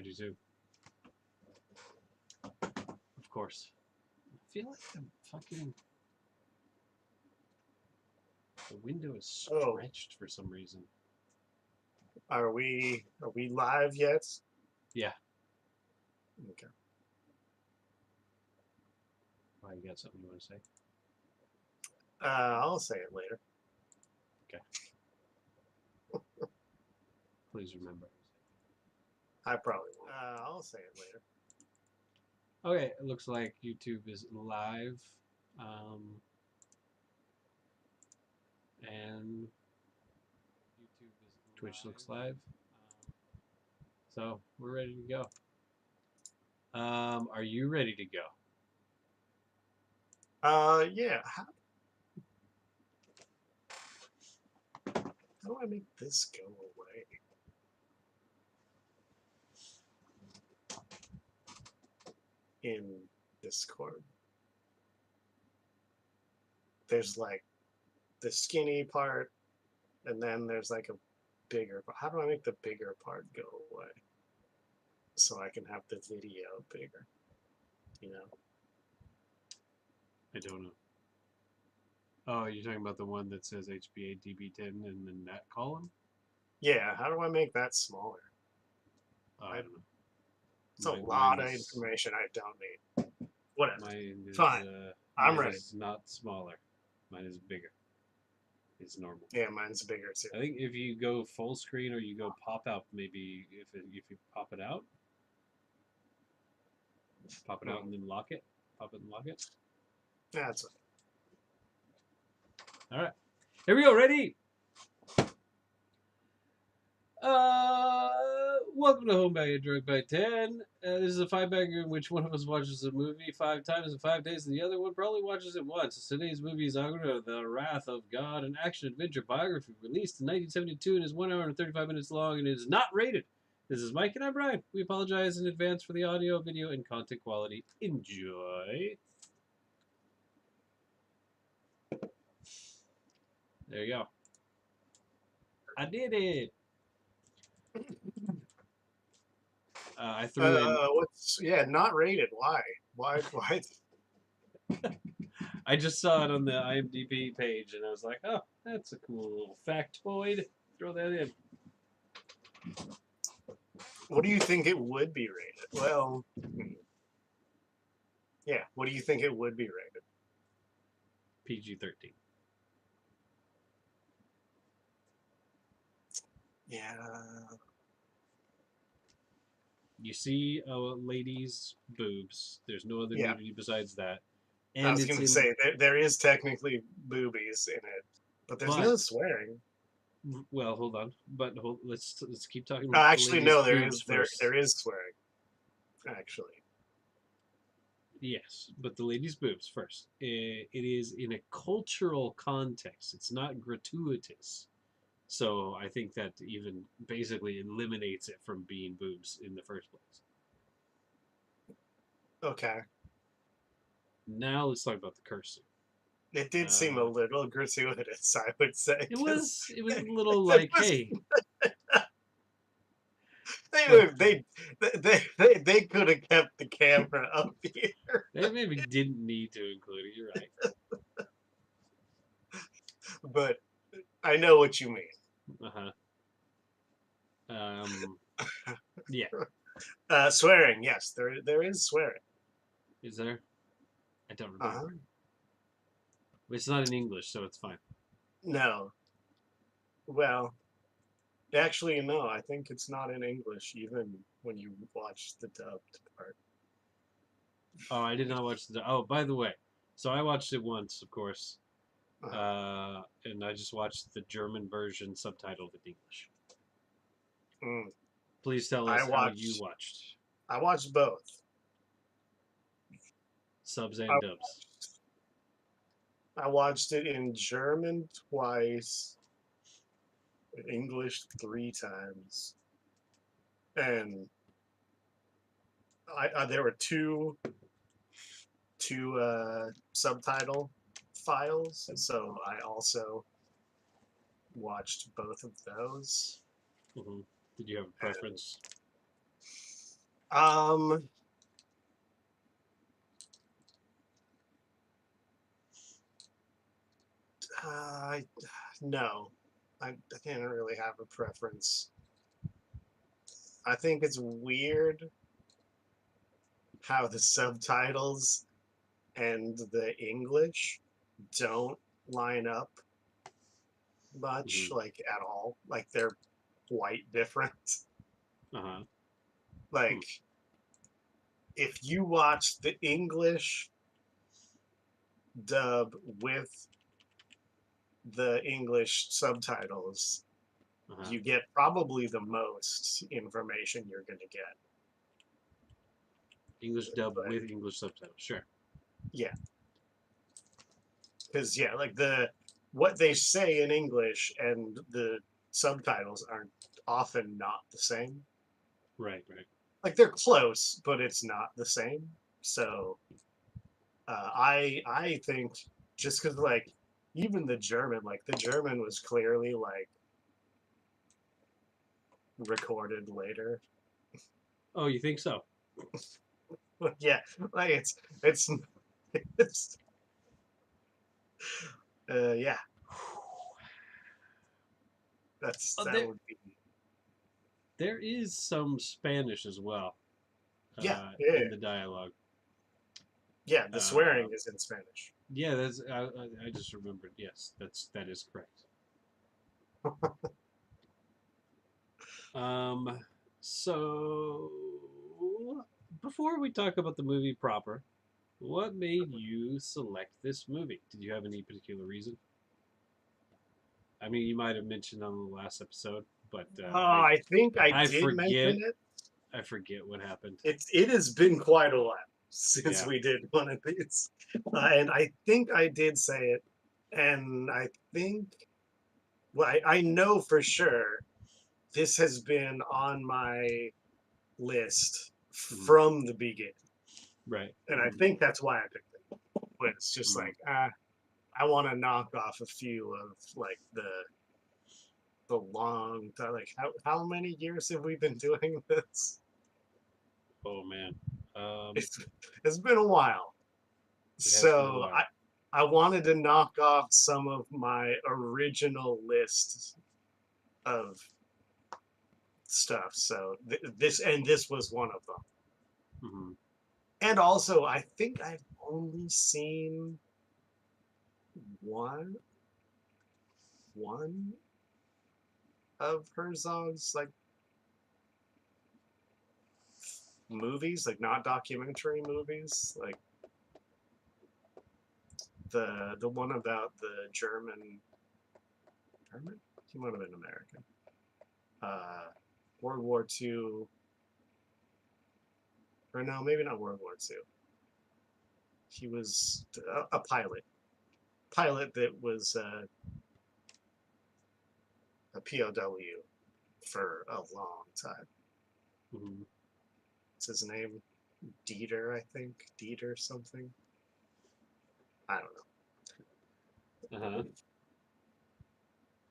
do too. Of course. I feel like I'm fucking... The window is stretched for some reason. Are we live yet? Yeah. Okay. Why, you got something you want to say? I'll say it later. Okay. Please remember. I probably won't. I'll say it later. Okay, it looks like YouTube is live. And Twitch looks live. So we're ready to go. Are you ready to go? Yeah. How do I make this go away? In Discord. There's like the skinny part, and then there's like a bigger part. How do I make the bigger part go away? So I can have the video bigger, you know? I don't know. Oh, you're talking about the one that says HBA DB10 and then that column? Yeah, how do I make that smaller? I don't know. It's a lot of information I don't need. Whatever. Mine is, fine. I'm ready. It's not smaller. Mine is bigger. It's normal. Yeah, mine's bigger too. I think if you go full screen or you go pop out, maybe if you pop it out, and then lock it. Pop it and lock it. Yeah, that's it. All right. Here we go. Ready? Welcome to Home Bag Drunk by 10. This is a 5-bagger in which one of us watches a movie 5 times in 5 days and the other one probably watches it once. Today's movie is Aguirre, The Wrath of God, an action-adventure biography released in 1972 and is 1 hour and 35 minutes long and is not rated. This is Mike and I'm Brian. We apologize in advance for the audio, video, and content quality. Enjoy. There you go. I did it. I threw in. Not rated. Why? Why? I just saw it on the IMDb page, and I was like, "Oh, that's a cool little factoid. Throw that in." What do you think it would be rated? Well, yeah. What do you think it would be rated? PG-13. Yeah. You see a lady's boobs. There's no other nudity besides that. And I was going to say, there is technically boobies in it, but there's no swearing. Well, hold on. But let's keep talking about actually, no, there is swearing. Actually. Yes, but the lady's boobs first. It is in a cultural context. It's not gratuitous. So I think that even basically eliminates it from being boobs in the first place. Okay. Now let's talk about the cursing. It did seem a little gratuitous, I would say. It was a little like, hey. They could have kept the camera up here. They maybe didn't need to include it. You're right. But I know what you mean. Yeah. Swearing, yes, there is swearing. Is there? I don't remember. It's not in English, so it's fine. No. Well, actually, no. I think it's not in English, even when you watch the dubbed part. Oh, I did not watch the. Oh, by the way, so I watched it once, of course, and I just watched the German version subtitled in English. Please tell us how you watched. I watched both. Subs and dubs. I watched it in German twice, in English 3 times, and there were two subtitle files, so I also watched both of those. Mm-hmm. Did you have a preference? Um, I no, I can't really have a preference. I think it's weird how the subtitles and the English don't line up much, Mm-hmm. like at all. Like they're quite different. Uh-huh. Hmm. Like if you watch the English dub with the English subtitles, Uh-huh. you get probably the most information you're going to get. English dub But with English subtitles. Sure. yeah, because yeah, like the what they say in English and the subtitles are often not the same. Right, right. Like they're close, but it's not the same. So I think just because like even the German was clearly like recorded later. Oh, you think so? Yeah, like it's it's yeah, that There, would be there is some Spanish as well yeah, yeah, in the dialogue. yeah. The Uh, swearing is in Spanish. yeah, I just remembered. Yes, that is correct. Um, so before we talk about the movie proper, what made you select this movie? Did you have any particular reason? I mean, you might have mentioned on the last episode, but I think I I did mention forget it. I forget what happened. It has been quite a while since Yeah. we did one of these, and I think I did say it, and I think well, I know for sure this has been on my list Hmm. from the beginning, Right. and I Hmm. think that's why I picked it. But it's just Hmm. like I want to knock off a few of like the long time. Like how many years have we been doing this? Oh man. Um, It's it's been a while. it has been a So while. I wanted to knock off some of my original list of stuff. So this was one of them. Hmm. And also, I think I've only seen one one of Herzog's like movies, like not documentary movies, like the one about the German, he might have been American, uh, World War II, or no, maybe not World War II. He was a pilot that was a POW for a long time. Hmm. What's his name? Dieter, I think. Dieter something. I don't Uh-huh. know.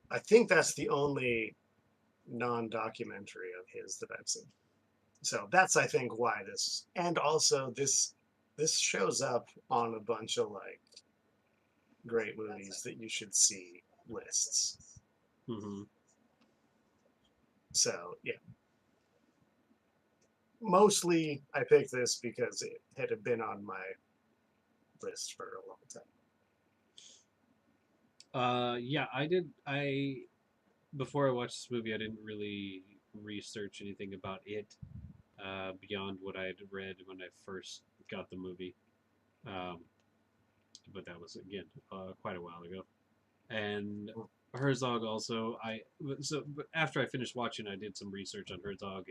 I think that's the only non-documentary of his that I've seen. So that's I think why this, and also this shows up on a bunch of like great movies that you should see lists. Hmm. So yeah, mostly I picked this because it had been on my list for a long time. Yeah, I did. I before I watched this movie, I didn't really research anything about it beyond what I had read when I first got the movie. Um, but that was again quite a while ago. And Herzog also, but after I finished watching, I did some research on Herzog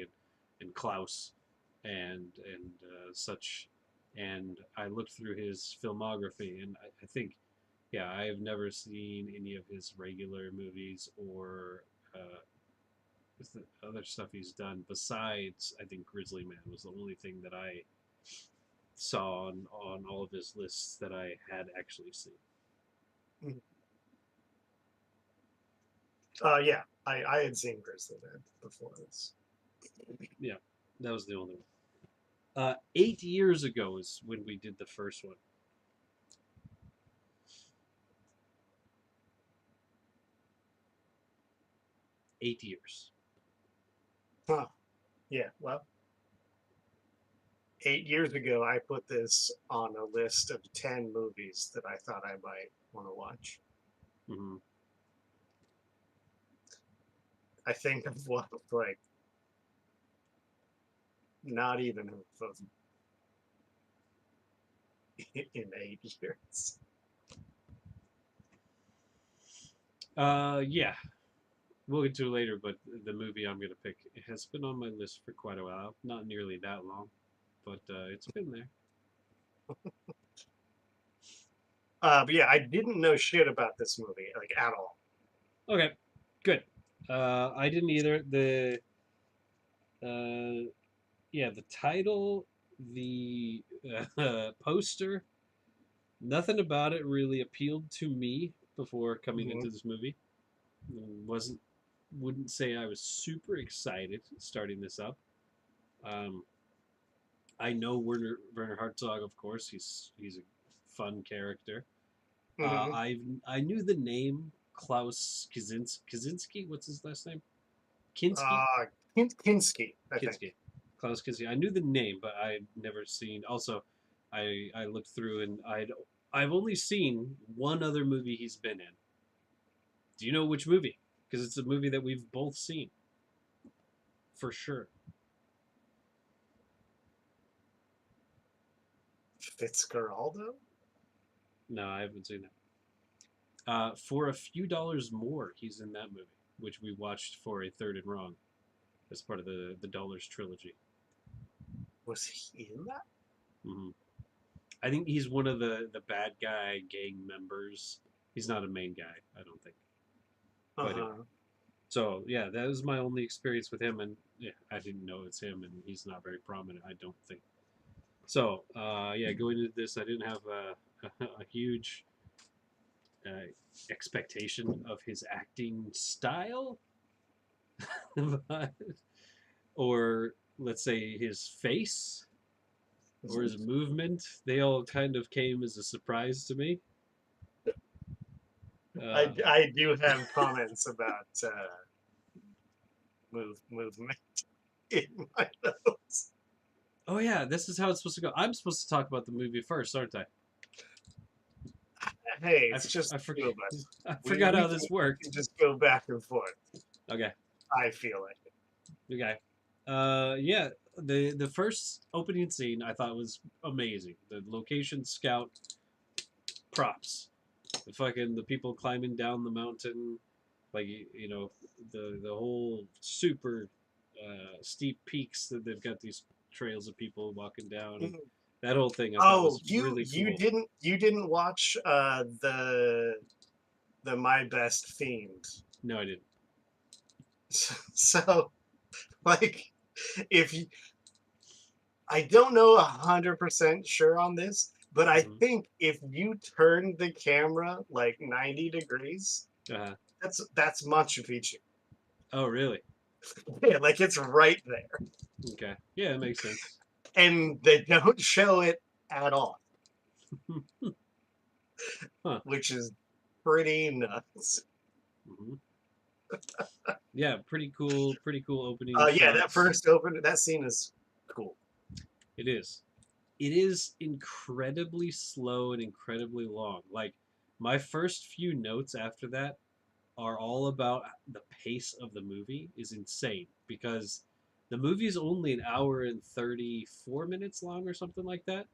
and Klaus and such, and I looked through his filmography, and I think, yeah, I have never seen any of his regular movies or the other stuff he's done besides I think Grizzly Man was the only thing that I saw on all of his lists that I had actually seen. Yeah, I had seen Grizzly Man before this. Yeah, that was the only one. 8 years ago is when we did the first one. 8 years. Huh. Yeah, well, 8 years ago, I put this on a list of 10 movies that I thought I might want to watch. Hmm. I think of what, like, not even of in 8 years. Yeah, we'll get to it later, but the movie I'm gonna pick has been on my list for quite a while. Not nearly that long, but it's been there. But yeah, I didn't know shit about this movie, like, at all. Okay, good. I didn't either. Yeah, the title, the poster, nothing about it really appealed to me before coming Hmm. into this movie. Wasn't wouldn't say I was super excited starting this up. Um, I know Werner Herzog, of course. He's a fun character. Hmm. I knew the name Klaus Kaczynski. What's his last name? Kinski. Uh, Kinski, I think. Kinski. Klaus Kinski. I knew the name, but I'd never seen. Also, I looked through and I've only seen one other movie he's been in. Do you know which movie? Because it's a movie that we've both seen for sure. Fitzgeraldo? No, I haven't seen that. For a few dollars more, he's in that movie, which we watched for a third and wrong as part of the Dollars trilogy. Was he in that? Hmm. I think he's one of the bad guy gang members. He's not a main guy, I don't think. But Uh-huh. so yeah, that was my only experience with him, and yeah, I didn't know it's him, and he's not very prominent, I don't think. So yeah, going into this, I didn't have a huge uh, expectation of his acting style, but, or let's say his face or his movement. They all kind of came as a surprise to me. Uh, I do have comments about movement in my notes. oh yeah, this is how it's supposed to go. I'm supposed to talk about the movie first, aren't I? Hey, I, it's just I, the two of us. I We forgot we how can, this we worked. can just go back and forth. Okay, I feel like okay. Yeah, the first opening scene I thought was amazing. The location scout props, the people climbing down the mountain, like you know the whole super steep peaks that they've got these trails of people walking down and it. that whole thing I thought Oh, was you really you cool. didn't you didn't watch the My Best Fiend. No, I didn't. So like if you, I don't know 100% sure on this, but I Hmm. think if you turn the camera like 90 degrees, Uh, that's Machu Picchu. oh, really? Yeah, like it's right there. Okay. Yeah, it makes sense. And they don't show it at all, Huh. which is pretty nuts. Hmm. Yeah, pretty cool. Pretty cool opening Yeah, that shots. first open, that scene is cool. It is. It is incredibly slow and incredibly long. Like my first few notes after that are all about the pace of the movie is insane because the movie is only an hour and 34 minutes long or something like that.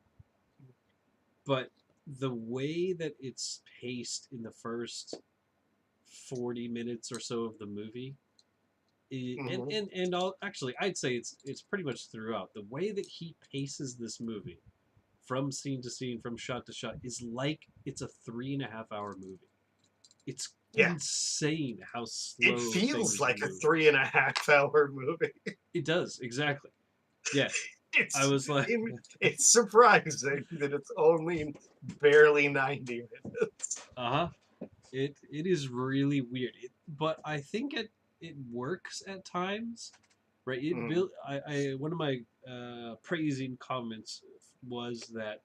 But the way that it's paced in the first 40 minutes or so of the movie, Hmm. and actually I'd say it's pretty much throughout the way that he paces this movie from scene to scene, from shot to shot, is like it's a 3.5 hour movie. It's Yeah, insane how it slow feels things like a move. 3.5 hour movie. It does, exactly. Yeah. I It's was like, it's surprising that it's only barely 90 minutes. uh-huh. It is really weird. But I think it works at times right? Mm. One of my praising comments was that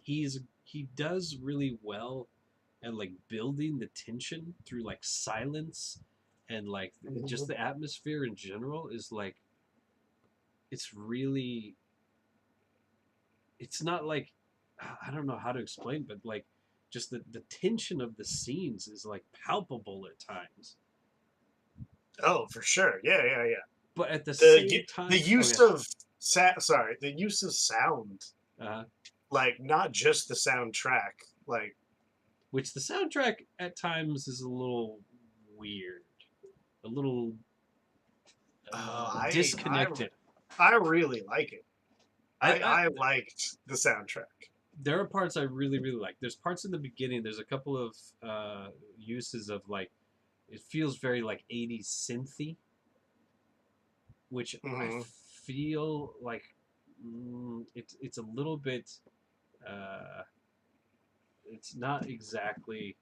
he does really well at like building the tension through like silence and like just Mhm. the atmosphere in general is like it's really it's not like I don't know how to explain, but like just the tension of the scenes is like palpable at times. Oh, for sure. Yeah, yeah, yeah. But at the The same the time, oh use yeah, of sorry, the use of sound, uh, like not just the soundtrack, like which the soundtrack at times is a little weird, a little oh, disconnected. I really like it. I I liked the soundtrack. there are parts I really like. There's parts in the beginning. There's a couple of uses of like it feels very like 80s synthy, which I Hmm. feel like it's a little bit uh, it's not exactly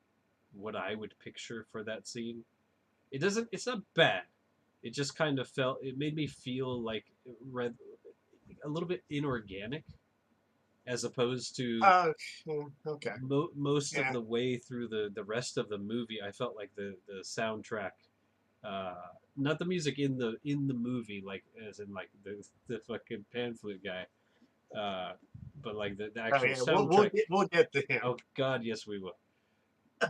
what I would picture for that scene. It doesn't. It's not bad. It just kind of felt. It made me feel like read a little bit inorganic, as opposed to Okay. most of Yeah. the way through the rest of the movie. I felt like the soundtrack, uh, not the music in the movie, like as in like the fucking pan flute guy, uh, but like the Oh actual yeah. soundtrack. We'll get to him. Oh God, yes we will.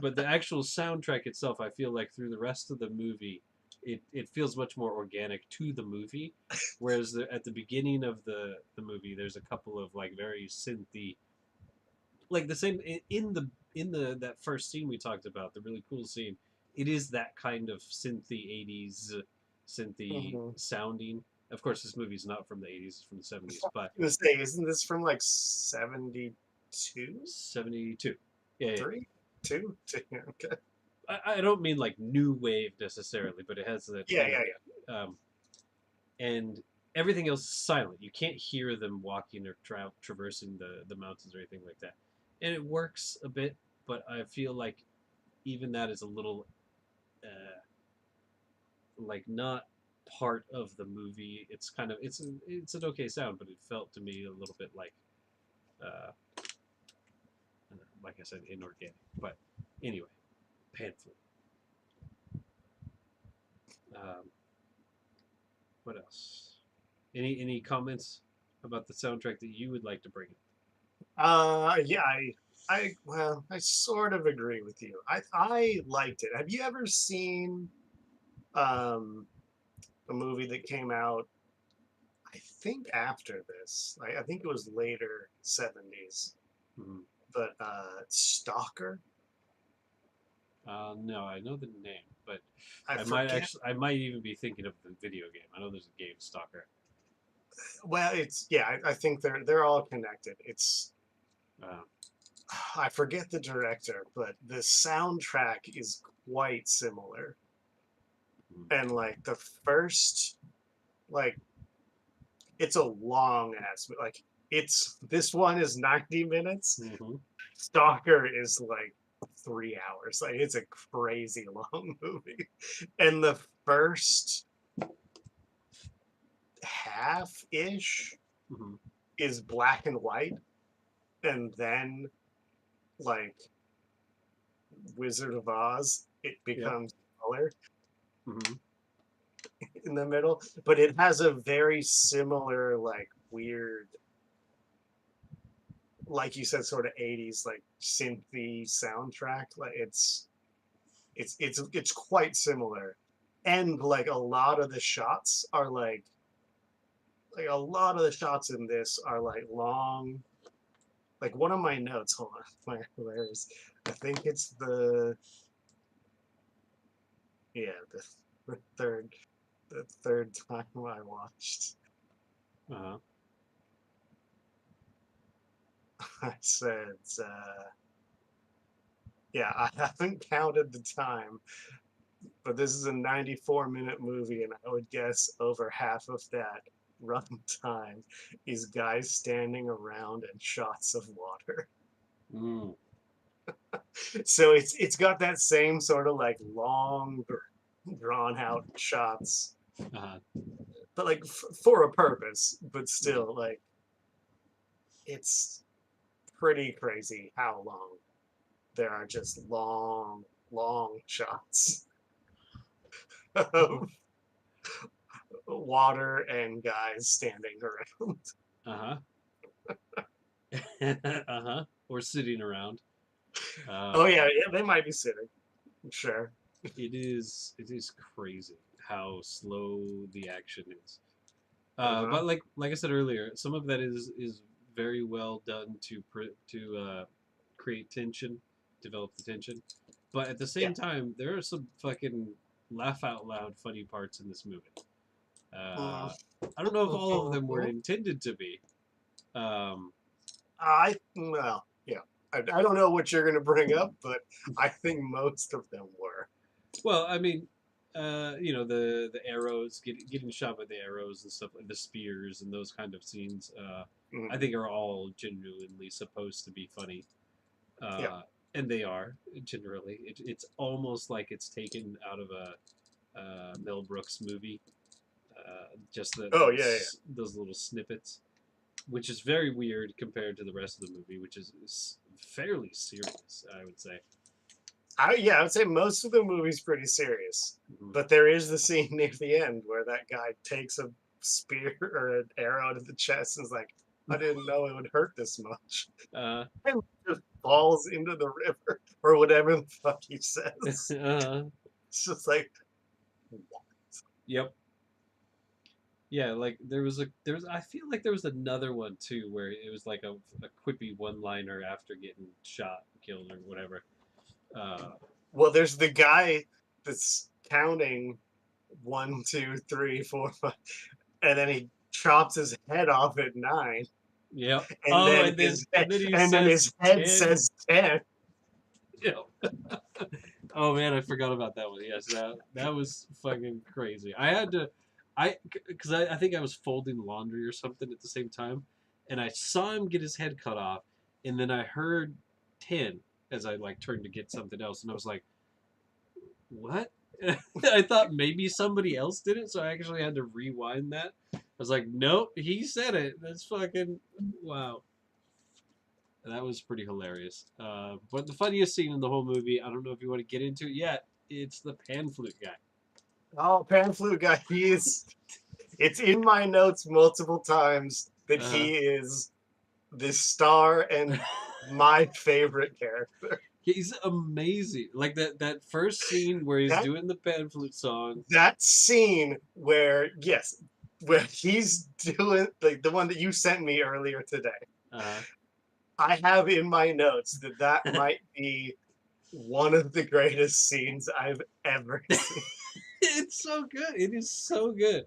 But the actual soundtrack itself, I feel like through the rest of the movie, it feels much more organic to the movie. Whereas at the beginning of the movie, there's a couple of like very synthy, like the same in the that first scene we talked about, the really cool scene. It is that kind of synthy '80s, synthy Hmm. sounding. Of course, this movie's not from the '80s; it's from the '70s, but I was gonna say, isn't this from like 72, '72. Yeah, yeah. 3, 2? Okay. I don't mean like new wave necessarily, but it has that Yeah, kind of, yeah, um, and everything else is silent. You can't hear them walking or traversing the mountains or anything like that, and it works a bit. But I feel like even that is a little like not part of the movie. It's kind of it's an okay sound, but it felt to me a little bit uh, like I said, inorganic. But anyway, pamphlet. Um, what else? Any comments about the soundtrack that you would like to bring up? yeah. Yeah, well, I sort of agree with you. I liked it. Have you ever seen um a movie that came out, I think after this? I think it was later 70s, Mm-hmm. but Stalker? No, I know the name, but I forget. I might even be thinking of the video game. I know there's a game Stalker. Well, it's yeah, I think they're all connected. It's Uh, I forget the director, but the soundtrack is quite similar. And like the first, like it's a long ass, like it's this one is 90 minutes. mm-hmm. Stalker is like 3 hours. Like it's a crazy long movie. And the first half ish Mm-hmm. is black and white, and then like Wizard of Oz, it Yep. becomes color Mm-hmm. in the middle, but it has a very similar, like weird, like you said, sort of 80s, like synthy soundtrack. Like it's quite similar. And like a lot of the shots are like a lot of the shots in this are like long. Like one of my notes, hold on, where is I think it's the yeah, the third the third time I watched. Uh-huh. I said, yeah, I haven't counted the time, but this is a 94-minute movie, and I would guess over half of that runtime is guys standing around and shots of water. Mm. So it's got that same sort of like long, drawn out shots, Uh-huh. but like for a purpose. But still, like it's pretty crazy how long there are just long shots of water and guys standing around. Uh huh. Uh huh. Or sitting around. Oh Uh, yeah, yeah, they might be sitting. Sure. it is crazy how slow the action is. Uh-huh. But like I said earlier, some of that is very well done to create tension, develop the tension. But at the Yeah. same time, there are some fucking laugh out loud funny parts in this movie. Uh, I don't know if all of them were Mhm. intended to be. Um, Well, yeah. I don't know what you're gonna bring up, but I think most of them were. well, I mean, the arrows, getting shot by the arrows and stuff, like the spears and those kind of scenes. I Mhm. think are all genuinely supposed to be funny. Yeah. uh, and they are generally. It's almost like it's taken out of a Mel Brooks movie. Just Oh yeah, yeah. those little snippets, which is very weird compared to the rest of the movie, which is fairly serious, I would say. I would say most of the movie's pretty serious, Mhm. but there is the scene near the end where that guy takes a spear or an arrow to the chest and is like, "I didn't know it would hurt this much," Uh, and just falls into the river or whatever the fuck he says. uh, It's just like, yep. Yeah, like there was I feel like there was another one too where it was like a quippy one liner after getting shot, killed, or whatever. Uh, well, there's the guy that's counting 1, 2, 3, 4, 5, and then he chops his head off at 9, yep. and Oh, then and then his and then he and then says his head 10. says 10. Yep. Oh man, I forgot about that one. Yes, that was fucking crazy. I had to, because I think I was folding laundry or something at the same time, and I saw him get his head cut off, and then I heard 10 as I like turned to get something else, and I was like, what? I thought maybe somebody else did it, so I actually had to rewind that. I was like, nope, he said it. That's fucking wow. That was pretty hilarious. But the funniest scene in the whole movie, I don't know if you want to get into it yet, it's the pan flute guy. Oh, pan flute guy, it's in my notes multiple times that Uh, he is the star and my favorite character. he's amazing. Like that first scene where he's That doing the pan flute song. that scene where, yes, where he's doing like the one that you sent me earlier today. Uh, I have in my notes that that might be one of the greatest scenes I've ever seen. it's so good. It is so good.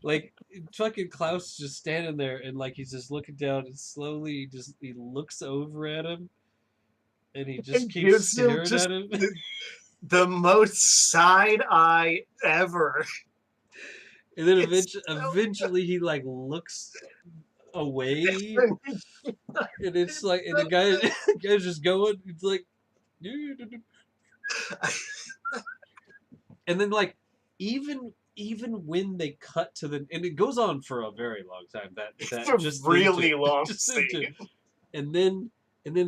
Like fucking Klaus just standing there and like he's just looking down and slowly just he looks over at him and he just It keeps gives him staring just at him. the most side eye ever. And then It's eventually he like looks away, so, and it's it's like, and the so guy, the guy's just going. It's like, and then like, even when they cut to the, and it goes on for a very long time. it's That a just them two, really long just them two, scene. and then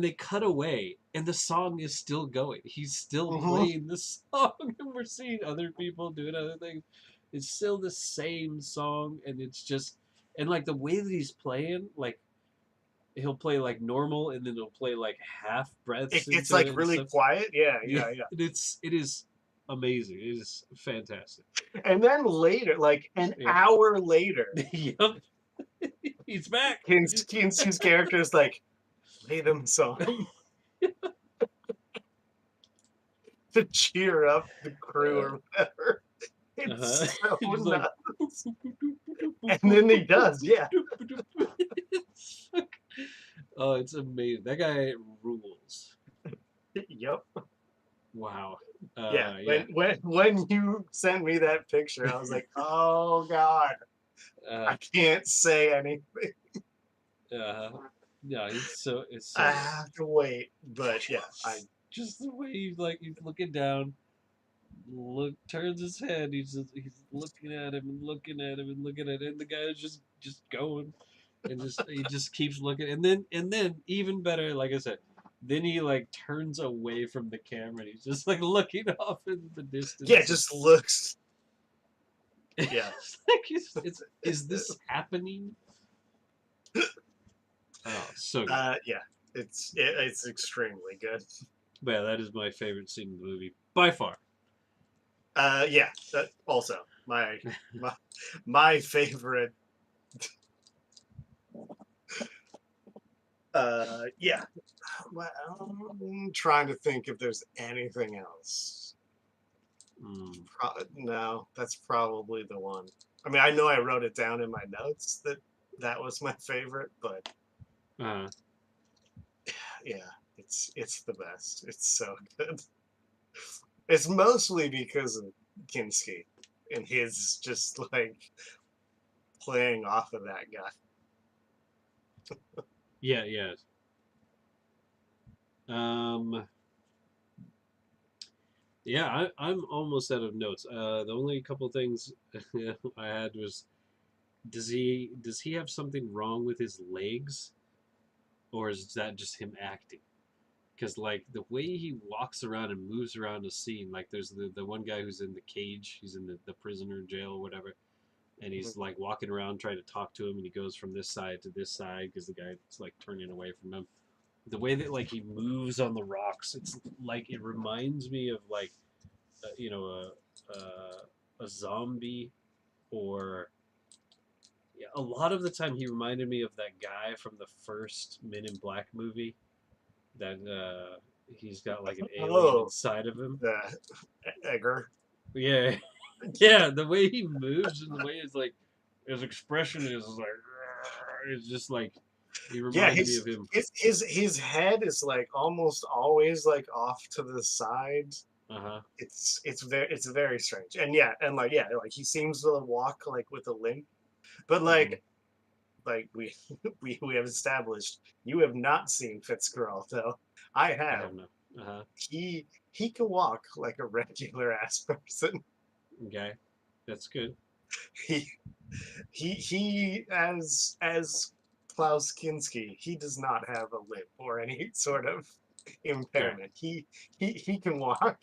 they cut away, and the song is still going. He's still Mhm. playing the song, and we're seeing other people doing other things. It's still the same song, and it's just, and like the way that he's playing, like he'll play like normal and then he'll play like half breaths It gets into like it and really stuff. quiet. Yeah, Yeah, yeah, yeah. it is amazing. It is fantastic. And then later, like an Yep. hour later, Yep. He's back. Kinsey's character is like, play them song to cheer up the crew Uh, or whatever. uh-huh. It's so He's like nuts. And then he does, yeah. oh, it's amazing. That guy rules. Yep. Wow. Yeah. Yeah. When you sent me that picture, I was like, oh God, Uh, I can't say anything. no, it's so I good. have to wait. But yeah, I Just the way he's like he's looking down, turns his head. He's looking at him and looking at him and looking at him. And the guy's just going, and just he just keeps looking. And then even better, like I said, then he like turns away from the camera. And he's just like looking off into the Yeah, distance. it just looks. Yeah. It's like it's is this happening? Oh, so good. Yeah. It's extremely good. But yeah, that is my favorite scene in the movie by far. Yeah. That also my my favorite. Yeah. Well, I'm trying to think if there's anything else. Mm. No, that's probably the one. I mean, I know I wrote it down in my notes that that was my favorite, but Uh, yeah, it's the best. It's so good. It's mostly because of Kinski and his just like playing off of that guy. yeah, yeah. Um, yeah, I'm almost out of notes. The only couple things I had was does he have something wrong with his legs, or is that just him acting? Because like the way he walks around and moves around the scene, like there's the one guy who's in the cage, he's in the prisoner jail or whatever, and he's like walking around trying to talk to him, and he goes from this side to this side because the guy's like turning away from him. The way that like he moves on the rocks, it's like it reminds me of like you know a zombie or yeah, a lot of the time he reminded me of that guy from the first Men in Black movie that he's got like an alien Oh, inside of him. the Egger. Yeah, yeah, the way he moves and the way his expression is like it's just like he Yeah, reminded me of him. his head is like almost always like off to the side. Uh huh. It's very strange. And yeah, and like yeah, like he seems to walk like with a limp. But Mm-hmm. like we we have established, you have not seen Fitzgerald. I I have. have no. Uh huh. He can walk like a regular ass person. Okay, that's good. He he as Klaus Kinski, he does not have a limp or any sort of Okay, impairment. He can walk.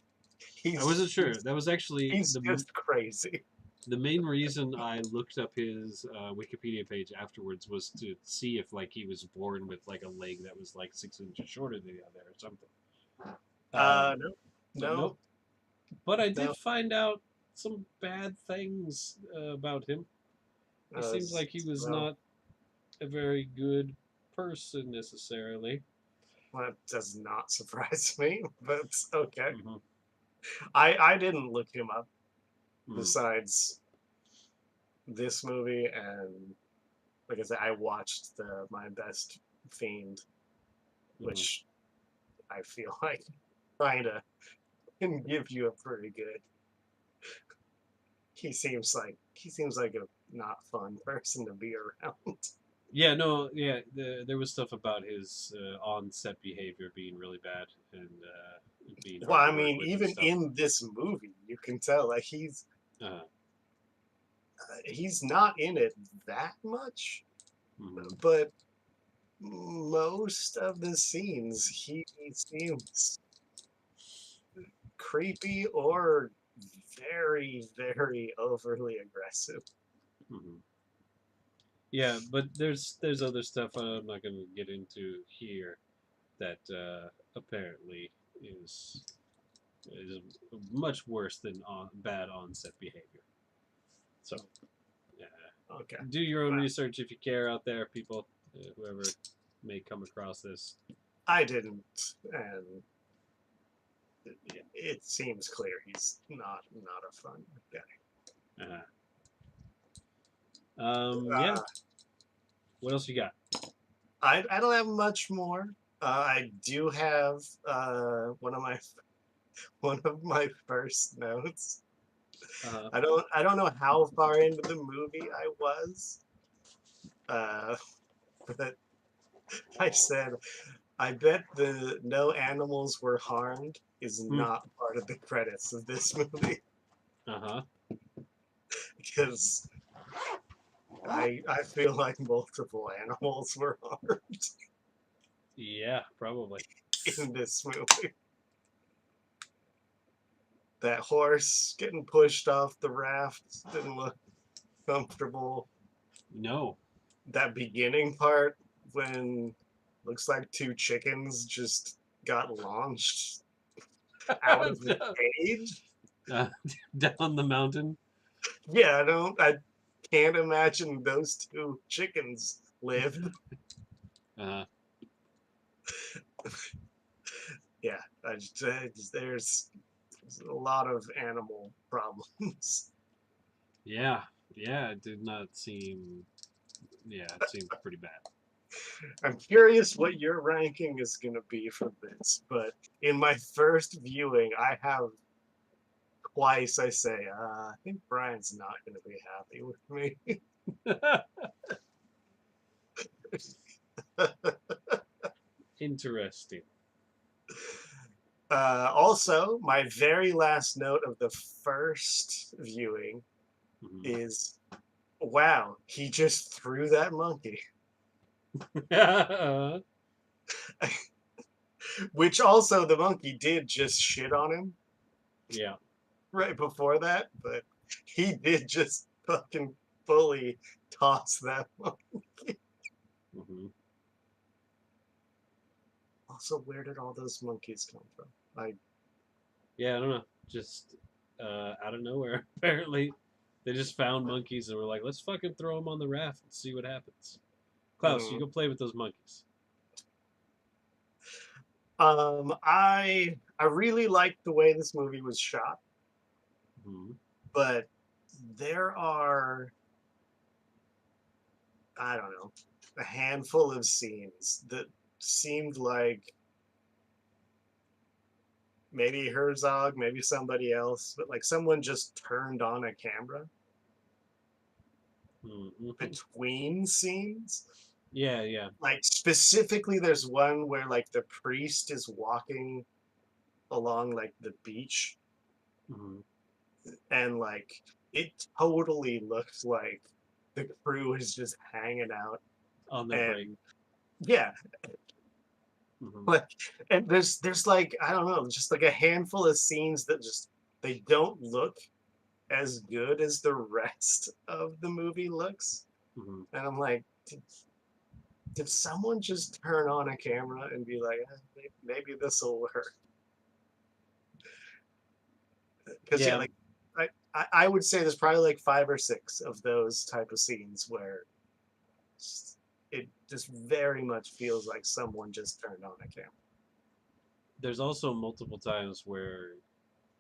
I wasn't sure. He's That was actually he's just crazy. the main reason I looked up his Wikipedia page afterwards was to see if like he was born with like a leg that was like 6 inches shorter than the other or something. No, But no, nope. But I no. did find out some bad things about him. He seems like he was Well, not a very good person necessarily. that does not surprise me, but it's okay. Mm-hmm. I didn't look him up Mm-hmm. besides this movie, and like I said, I watched the My Best Fiend, Mm-hmm. which I feel like kind of can give you a pretty good. He seems like a not fun person to be around. Yeah, no, yeah. There was stuff about his on-set behavior being really bad and being Well, hard to I work mean, with and even stuff. in this movie, you can tell like Uh, he's not in it that much, mm-hmm. but most of the scenes he seems creepy or very overly aggressive. Mm-hmm. Yeah, but there's other stuff I'm not going to get into here that apparently is is much worse than bad onset behavior. So, yeah, Okay, do your own well, research if you care out there, people, whoever may come across this. I didn't, and it seems clear he's not a fun guy. Uh, yeah. Uh, What else you got? I don't have much more. I do have one of my first notes. Uh, I don't know how far into the movie I was, uh, but I said I bet the no animals were harmed. is Hmm. not part of the credits of this movie Uh-huh. because I feel like multiple animals were harmed Yeah, probably. in this movie. That horse getting pushed off the raft didn't look comfortable. No. That beginning part when looks like two chickens just got launched out of the cage. uh, down the mountain. Yeah, I can't imagine those two chickens lived. Uh, Yeah, there's a lot of animal problems. yeah, yeah, it did not seem. Yeah, it seemed pretty bad. I'm curious what your ranking is going to be for this, but in my first viewing, I have twice I say, I think Brian's not going to be happy with me. Interesting. Also, my very last note of the first viewing Mhm. is, wow, he just threw that monkey. Which also the monkey did just shit on him Yeah. right before that, but he did just fucking fully toss that monkey. Hmm. Also, where did all those monkeys come from? Yeah, I don't know. Just out of nowhere, apparently. They just found monkeys and were like, let's fucking throw them on the raft and see what happens. Klaus, you Mhm. go play with those monkeys. I really liked the way this movie was shot, Hmm. but there are, I don't know, a handful of scenes that seemed like maybe Herzog, maybe somebody else, but like someone just turned on a camera Hmm. between scenes. Yeah, yeah. Like specifically, there's one where like the priest is walking along like the beach, Hmm. and like it totally looks like the crew is just hanging out. On their break. And yeah, Hmm. like, and there's like, I don't know, just like a handful of scenes that just they don't look as good as the rest of the movie looks. Hmm. And I'm like, did someone just turn on a camera and be like, maybe this will work? Because yeah, Yeah, like I would say there's probably like five or six of those type of scenes where it just very much feels like someone just turned on a camera. there's also multiple times where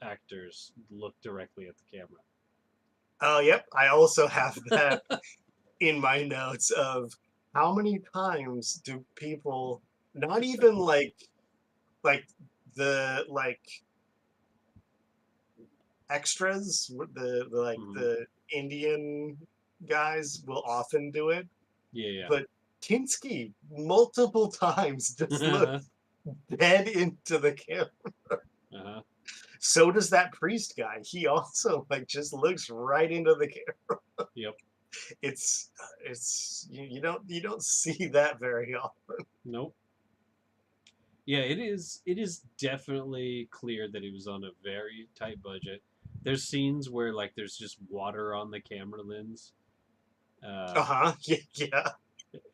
actors look directly at the camera. Oh, yep. I also have that in my notes of how many times do people not even like the extras, the like Hmm. the Indian guys will often do it, Yeah, but Kinski multiple times just yeah. looks dead into the camera. Uh-huh. So does that priest guy. He also like just looks right into the camera. Yep. It's you don't see that very often. Nope. Yeah, it is definitely clear that it was on a very tight budget. There's scenes where like there's just water on the camera lens. Uh, Uh-huh. Yeah, yeah.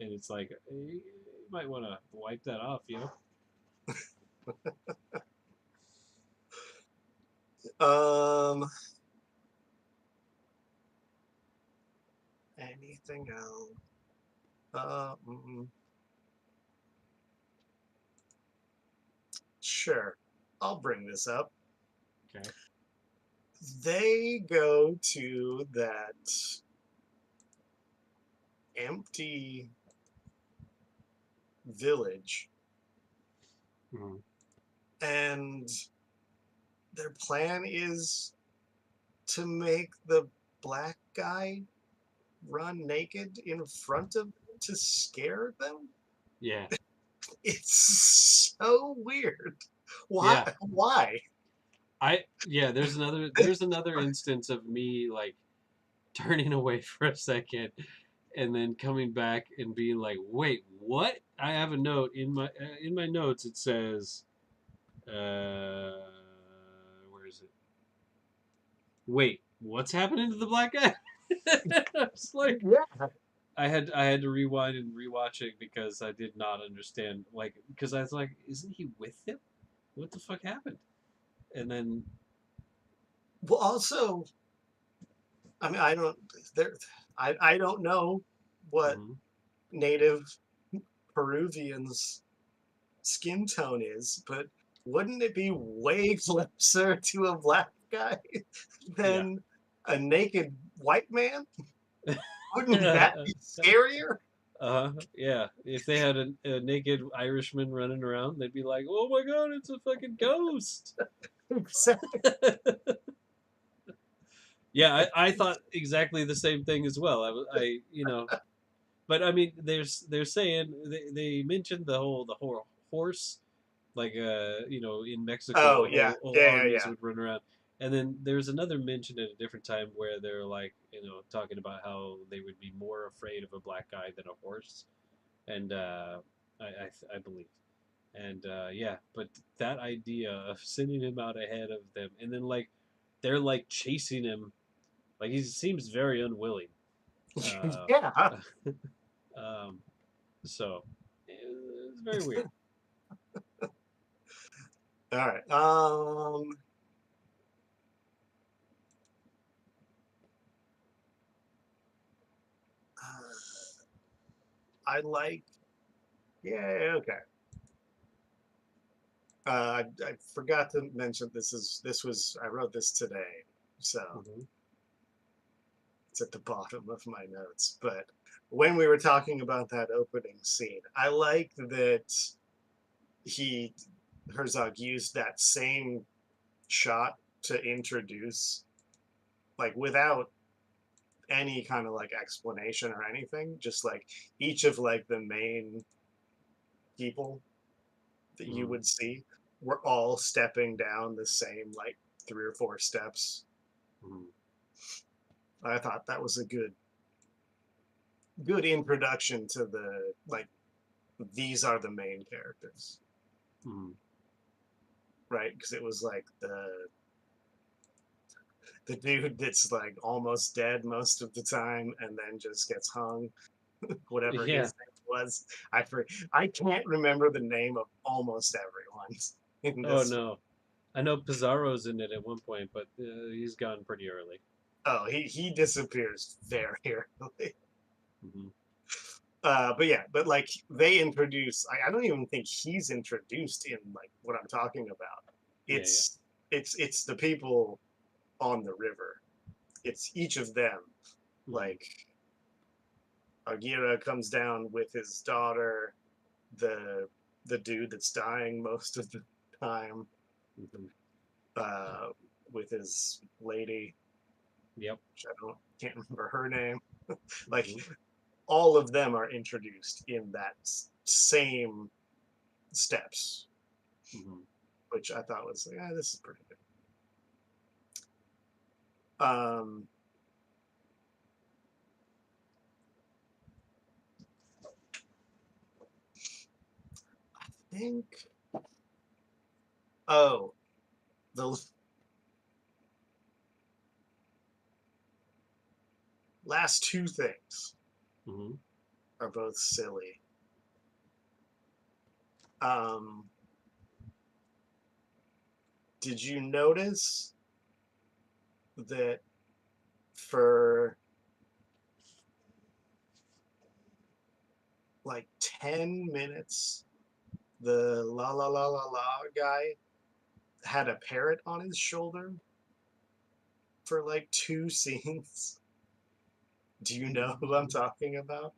and it's like you might want to wipe that off, you know. Um anything else? Mm-mm. Sure. I'll bring this up. Okay. They go to that empty village, Hmm. and their plan is to make the black guy run naked in front of them to scare them. Yeah. It's so weird. Why? Yeah. Why? There's another instance of me like turning away for a second and then coming back and being like, "Wait, what?" I have a note in my notes. It says, where is it? Wait, what's happening to the black guy? It's like Yeah. I had to rewind and rewatch it because I did not understand. Like, because I was like, "Isn't he with him? What the fuck happened?" And then, Well, also, I mean, I don't there. I don't know what mhm. native Peruvians' skin tone is, but wouldn't it be way closer to a black guy Yeah. than a naked white man? Wouldn't that be scarier? Yeah. If they had a naked Irishman running around, they'd be like, "Oh my god, it's a fucking ghost!" Exactly. Yeah, I thought exactly the same thing as well. But I mean, they're saying they mentioned the whole horse, like in Mexico, Oh the yeah, whole yeah, yeah, armies yeah. would run around, and then there's another mention at a different time where they're like talking about how they would be more afraid of a black guy than a horse, and I believe. And yeah, but that idea of sending him out ahead of them, and then like they're like chasing him, like he seems very unwilling. Uh, Yeah. um, so it's very weird. All right. I like. Yeah. Okay. I forgot to mention this was I wrote this today, so Hmm. it's at the bottom of my notes. But when we were talking about that opening scene, I like that he Herzog used that same shot to introduce, like, without any kind of like explanation or anything, just like each of like the main people that you Hmm. would see were all stepping down the same like 3 or 4 steps. Hmm. I thought that was a good introduction to the like these are the main characters, Hmm. right? Because it was like the dude that's like almost dead most of the time and then just gets hung, whatever Yeah. his name was. I can't remember the name of almost everyone in Oh this. no. I know Pizarro's in it at one point, but he's gone pretty early. Oh, he disappears very early. Hmm. But yeah, but like they introduce, I don't even think he's introduced in like what I'm talking about. Yeah, yeah. It's the people on the river. It's each of them. Hmm. Like Aguirre comes down with his daughter, the the dude that's dying most of the time, Hmm. uh, with his lady, Yep. which I can't remember her name. Like Hmm. all of them are introduced in that same steps, Hmm. which I thought was like, this is pretty good. I think. Oh, the last two things Hmm. are both silly. Um, did you notice that for like 10 minutes, the la la la la la guy had a parrot on his shoulder for like 2 scenes? Do you know who I'm talking about?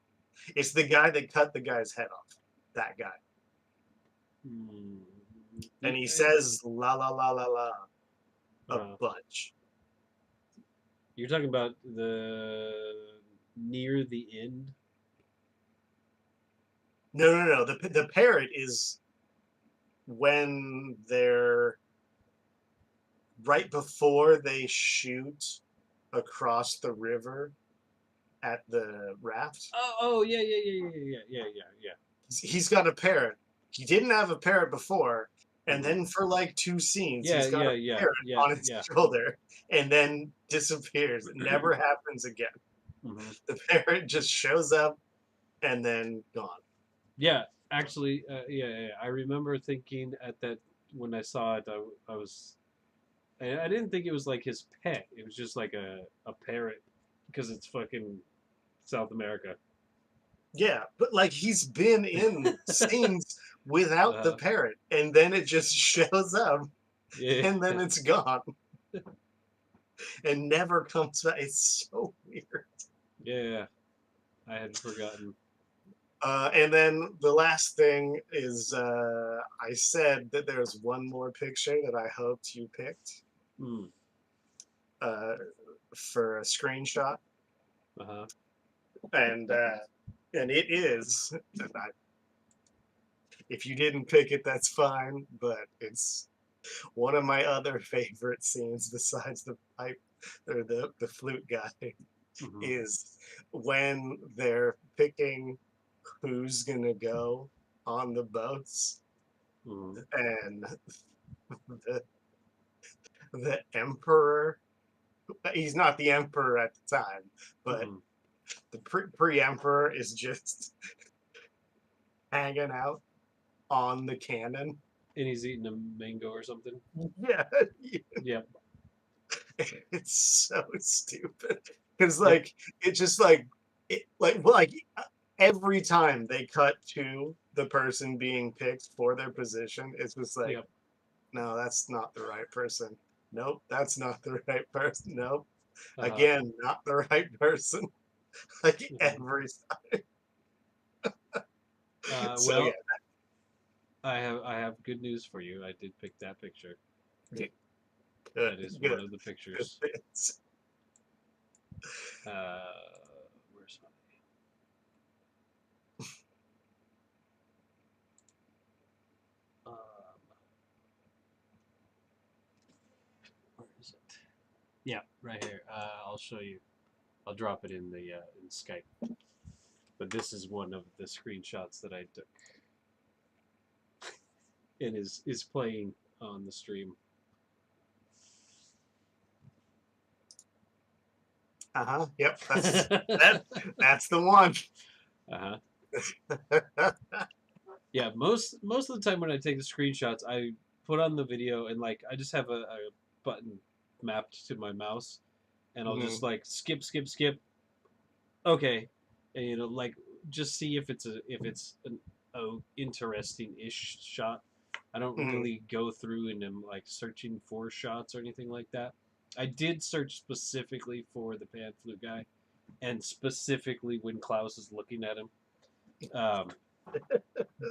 It's the guy that cut the guy's head off. That guy. Hmm. And he says la la la la la a Uh, bunch. you're talking about the near the end. No, no, no. The parrot is when they're right before they shoot across the river at the raft. Oh, yeah, yeah, yeah, yeah, yeah, yeah, yeah, yeah. He's got a parrot. He didn't have a parrot before, and Mm-hmm. then for like 2 scenes, Yeah, he's got yeah, a yeah, parrot yeah, on his yeah. shoulder, and then disappears. It never happens again. Mm-hmm. The parrot just shows up and then gone. Yeah, actually, yeah, yeah, I remember thinking at that when I saw it, I was, I didn't think it was like his pet. It was just like a parrot because it's fucking South America. Yeah, but like he's been in scenes without the Uh, parrot, and then it just shows up, yeah, and then it's gone, and never comes back. It's so weird. yeah, I had forgotten. And then the last thing is I said that there's one more picture that I hoped you picked Mm, uh, for a screenshot, uh-huh. and uh, and it is. If you didn't pick it, that's fine, but it's one of my other favorite scenes besides the pipe or the flute guy Mm-hmm. is when they're picking who's gonna go on the boats, Mm-hmm. and the the emperor, he's not the emperor at the time, but Mm-hmm. the pre-emperor is just hanging out on the cannon. And he's eating a mango or something. Yeah, Yep, it's so stupid because yep, like it just like it like well, like every time they cut to the person being picked for their position, it's just like, yep. no, that's not the right person. Nope, that's not the right person. Nope, Uh-huh. again, not the right person. Like Mm-hmm. every so yeah, Well, I have good news for you. I did pick that picture. good, That is good, one of the good pictures. bits. Uh, where's my where is it? Yeah, right here. I'll show you. I'll drop it in Skype. But this is one of the screenshots that I took and is playing on the stream. Uh-huh. Yep, uh that's the one. huh. Yeah, most of the time when I take the screenshots, I put on the video and like I just have a button mapped to my mouse, and I'll Mhm, just like skip, skip, skip. Okay, and like just see if it's an interesting ish shot. I don't mhm, really go through and am like searching for shots or anything like that. I did search specifically for the pan flute guy, and specifically when Klaus is looking at him. Um,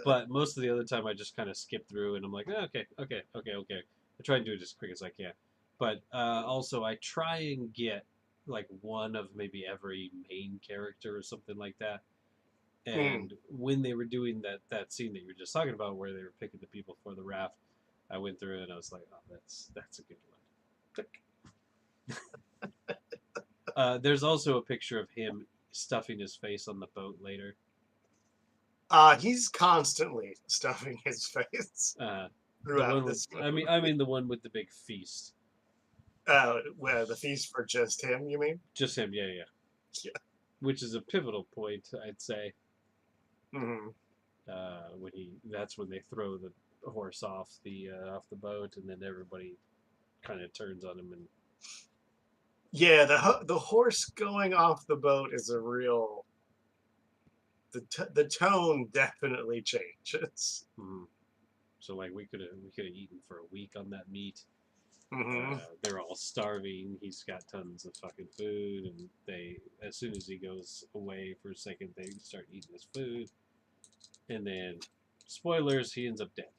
but most of the other time, I just kind of skip through, and I'm like, oh, okay, okay, okay, okay. I try and do it as quick as I can. But also, I try and get like one of maybe every main character or something like that. mhm. And when they were doing that scene that you were just talking about, where they were picking the people for the raft, I went through it and I was like, oh, that's a good one. Click. There's also a picture of him stuffing his face on the boat later. He's constantly stuffing his face The throughout one with, this I mean, the one with the big feast. well, the feast for just him, you mean? Just him, yeah, yeah. Yeah. Which is a pivotal point, I'd say. Hmm. When that's when they throw the horse off the boat, and then everybody kind of turns on him, and Yeah, the horse going off the boat is a real. The tone definitely changes. mm, so like we could have eaten for a week on that meat. Hmm. They're all starving. He's got tons of fucking food, and they as soon as he goes away for a second, they start eating his food, and then spoilers, he ends up dead.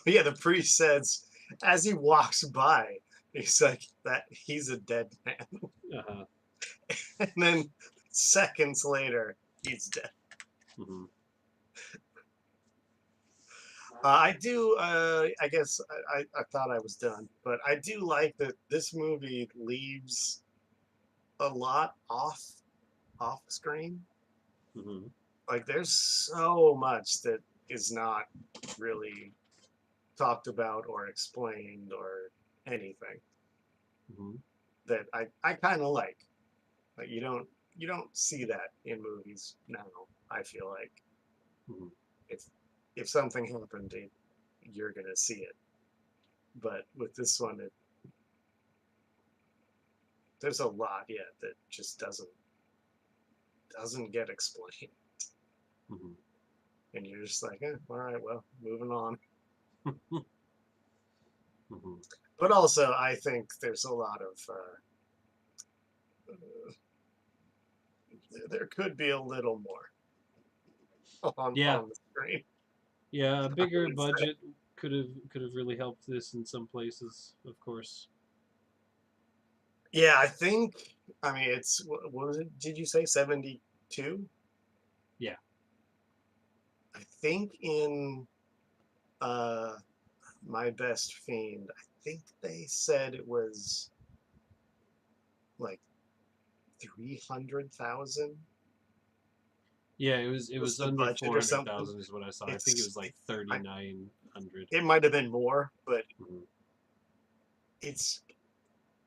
Yeah, the priest says as he walks by, he's like that he's a dead man, Uh-huh. and then seconds later he's dead. Mm-hmm. I do. I guess I thought I was done, but I do like that this movie leaves a lot off screen. Hmm. Like there's so much that is not really talked about or explained or anything Hmm. that I kind of like. Like you don't see that in movies now. I feel like Hmm. if if something happened, you're gonna see it. But with this one, there's a lot yet that just doesn't get explained, Hmm. and you're just like, all right, well, moving on. Hmm. But also, I think there's a lot of there could be a little more Yeah, on the screen. yeah. A I bigger would say. budget could have really helped this in some places, of course. Yeah, I think. I mean, it's what was it? Did you say 72? Yeah. I think in uh My Best Fiend, I think they said it was like 300,000 Yeah, it was the under budget four or hundred something. thousand is what I saw. I think it It's was like I, 3,900. it might have been more, but Hmm. it's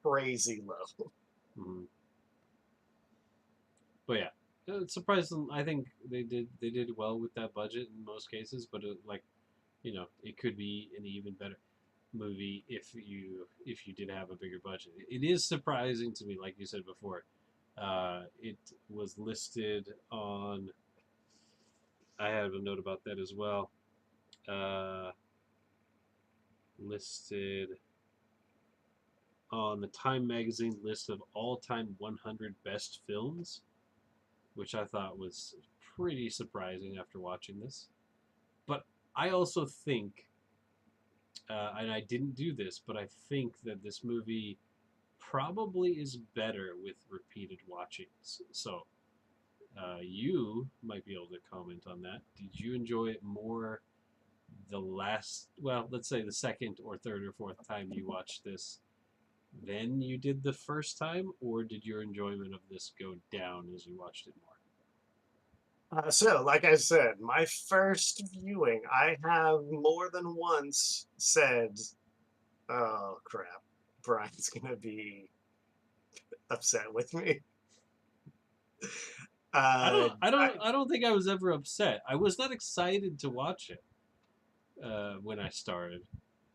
crazy low. Hmm. But yeah, it's surprising. I think they did well with that budget in most cases. But like, it could be an even better movie if you did have a bigger budget. It is surprising to me, like you said before. It was listed on. I have a note about that as well. Uh, listed on the Time magazine list of all-time 100 best films, which I thought was pretty surprising after watching this. But I also think, and I didn't do this, but I think that this movie probably is better with repeated watchings. So you might be able to comment on that. Did you enjoy it more well, let's say the second or third or fourth time you watched this than you did the first time, or did your enjoyment of this go down as you watched it more? So, like I said, my first viewing, I have more than once said, "Oh crap, Brian's gonna be upset with me." I Uh, don't, I don't, I don't think I was ever upset. I was not excited to watch it when I started,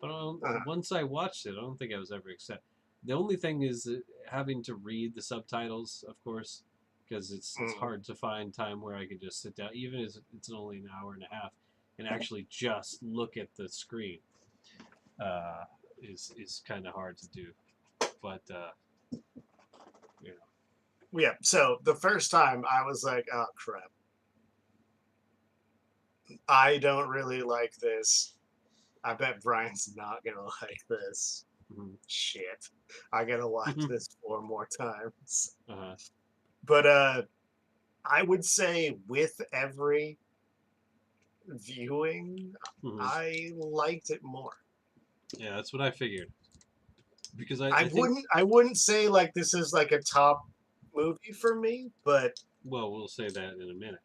but uh, once I watched it, I don't think I was ever excited. The only thing is having to read the subtitles, of course, because it's mm, hard to find time where I could just sit down, even if it's only an hour and a half, and actually just look at the screen. Uh, is kind of hard to do, but you know. yeah. So the first time I was like, "Oh crap, I don't really like this. I bet Brian's not gonna like this. Mhm. Shit, I gotta watch this 4 more times." Uh-huh. But I would say with every viewing, Hmm. I liked it more. Yeah, that's what I figured. Because I I think, wouldn't say like this is like a top movie for me, but well, we'll say that in a minute.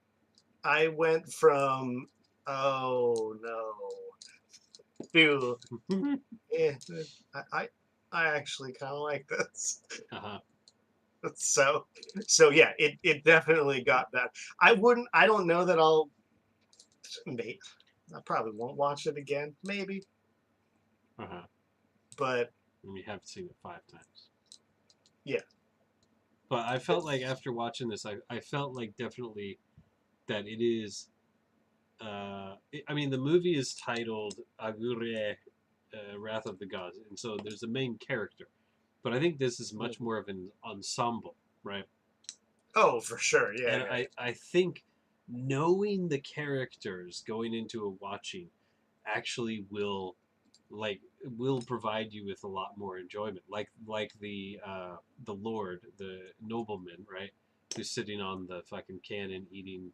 I went from oh no to eh, I I, I actually kind of like this. Uh-huh. So yeah, it definitely got that. I don't know that may I probably won't watch it again, maybe, Uh-huh. but And we have seen it 5 times. yeah. But I felt like after watching this, I felt like definitely that it is. I mean, the movie is titled Aguirre, Wrath of the Gods, and so there's a main character. But I think this is much Mhm. more of an ensemble, right? Oh, for sure. Yeah, And yeah, I think knowing the characters going into a watching actually like will provide you with a lot more enjoyment. Like the Lord, the nobleman, right? Who's sitting on the fucking cannon eating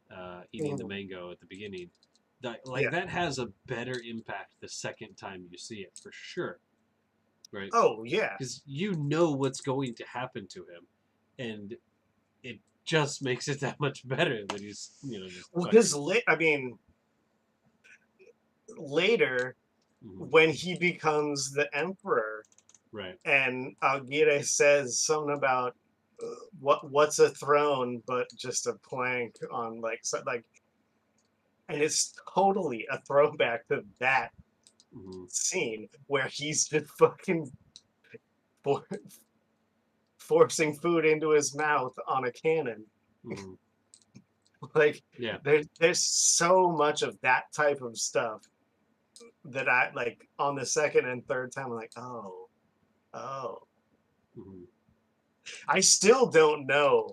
yeah. eating the Mhm. mango at the beginning. like Yeah. that has a better impact the second time you see it for sure, right? Oh yeah. Because you know what's going to happen to him, and it just makes it that much better that he's just Well, fucking. because I mean, later Mhm. when he becomes the emperor, Right. and Aguirre says something about what's a throne but just a plank on like, and it's totally a throwback to that Hmm. scene where he's just fucking for, forcing food into his mouth on a cannon. Hmm. Like Yeah. there's so much of that type of stuff that I like on the second and third time. I'm like, oh, Hmm. I still don't know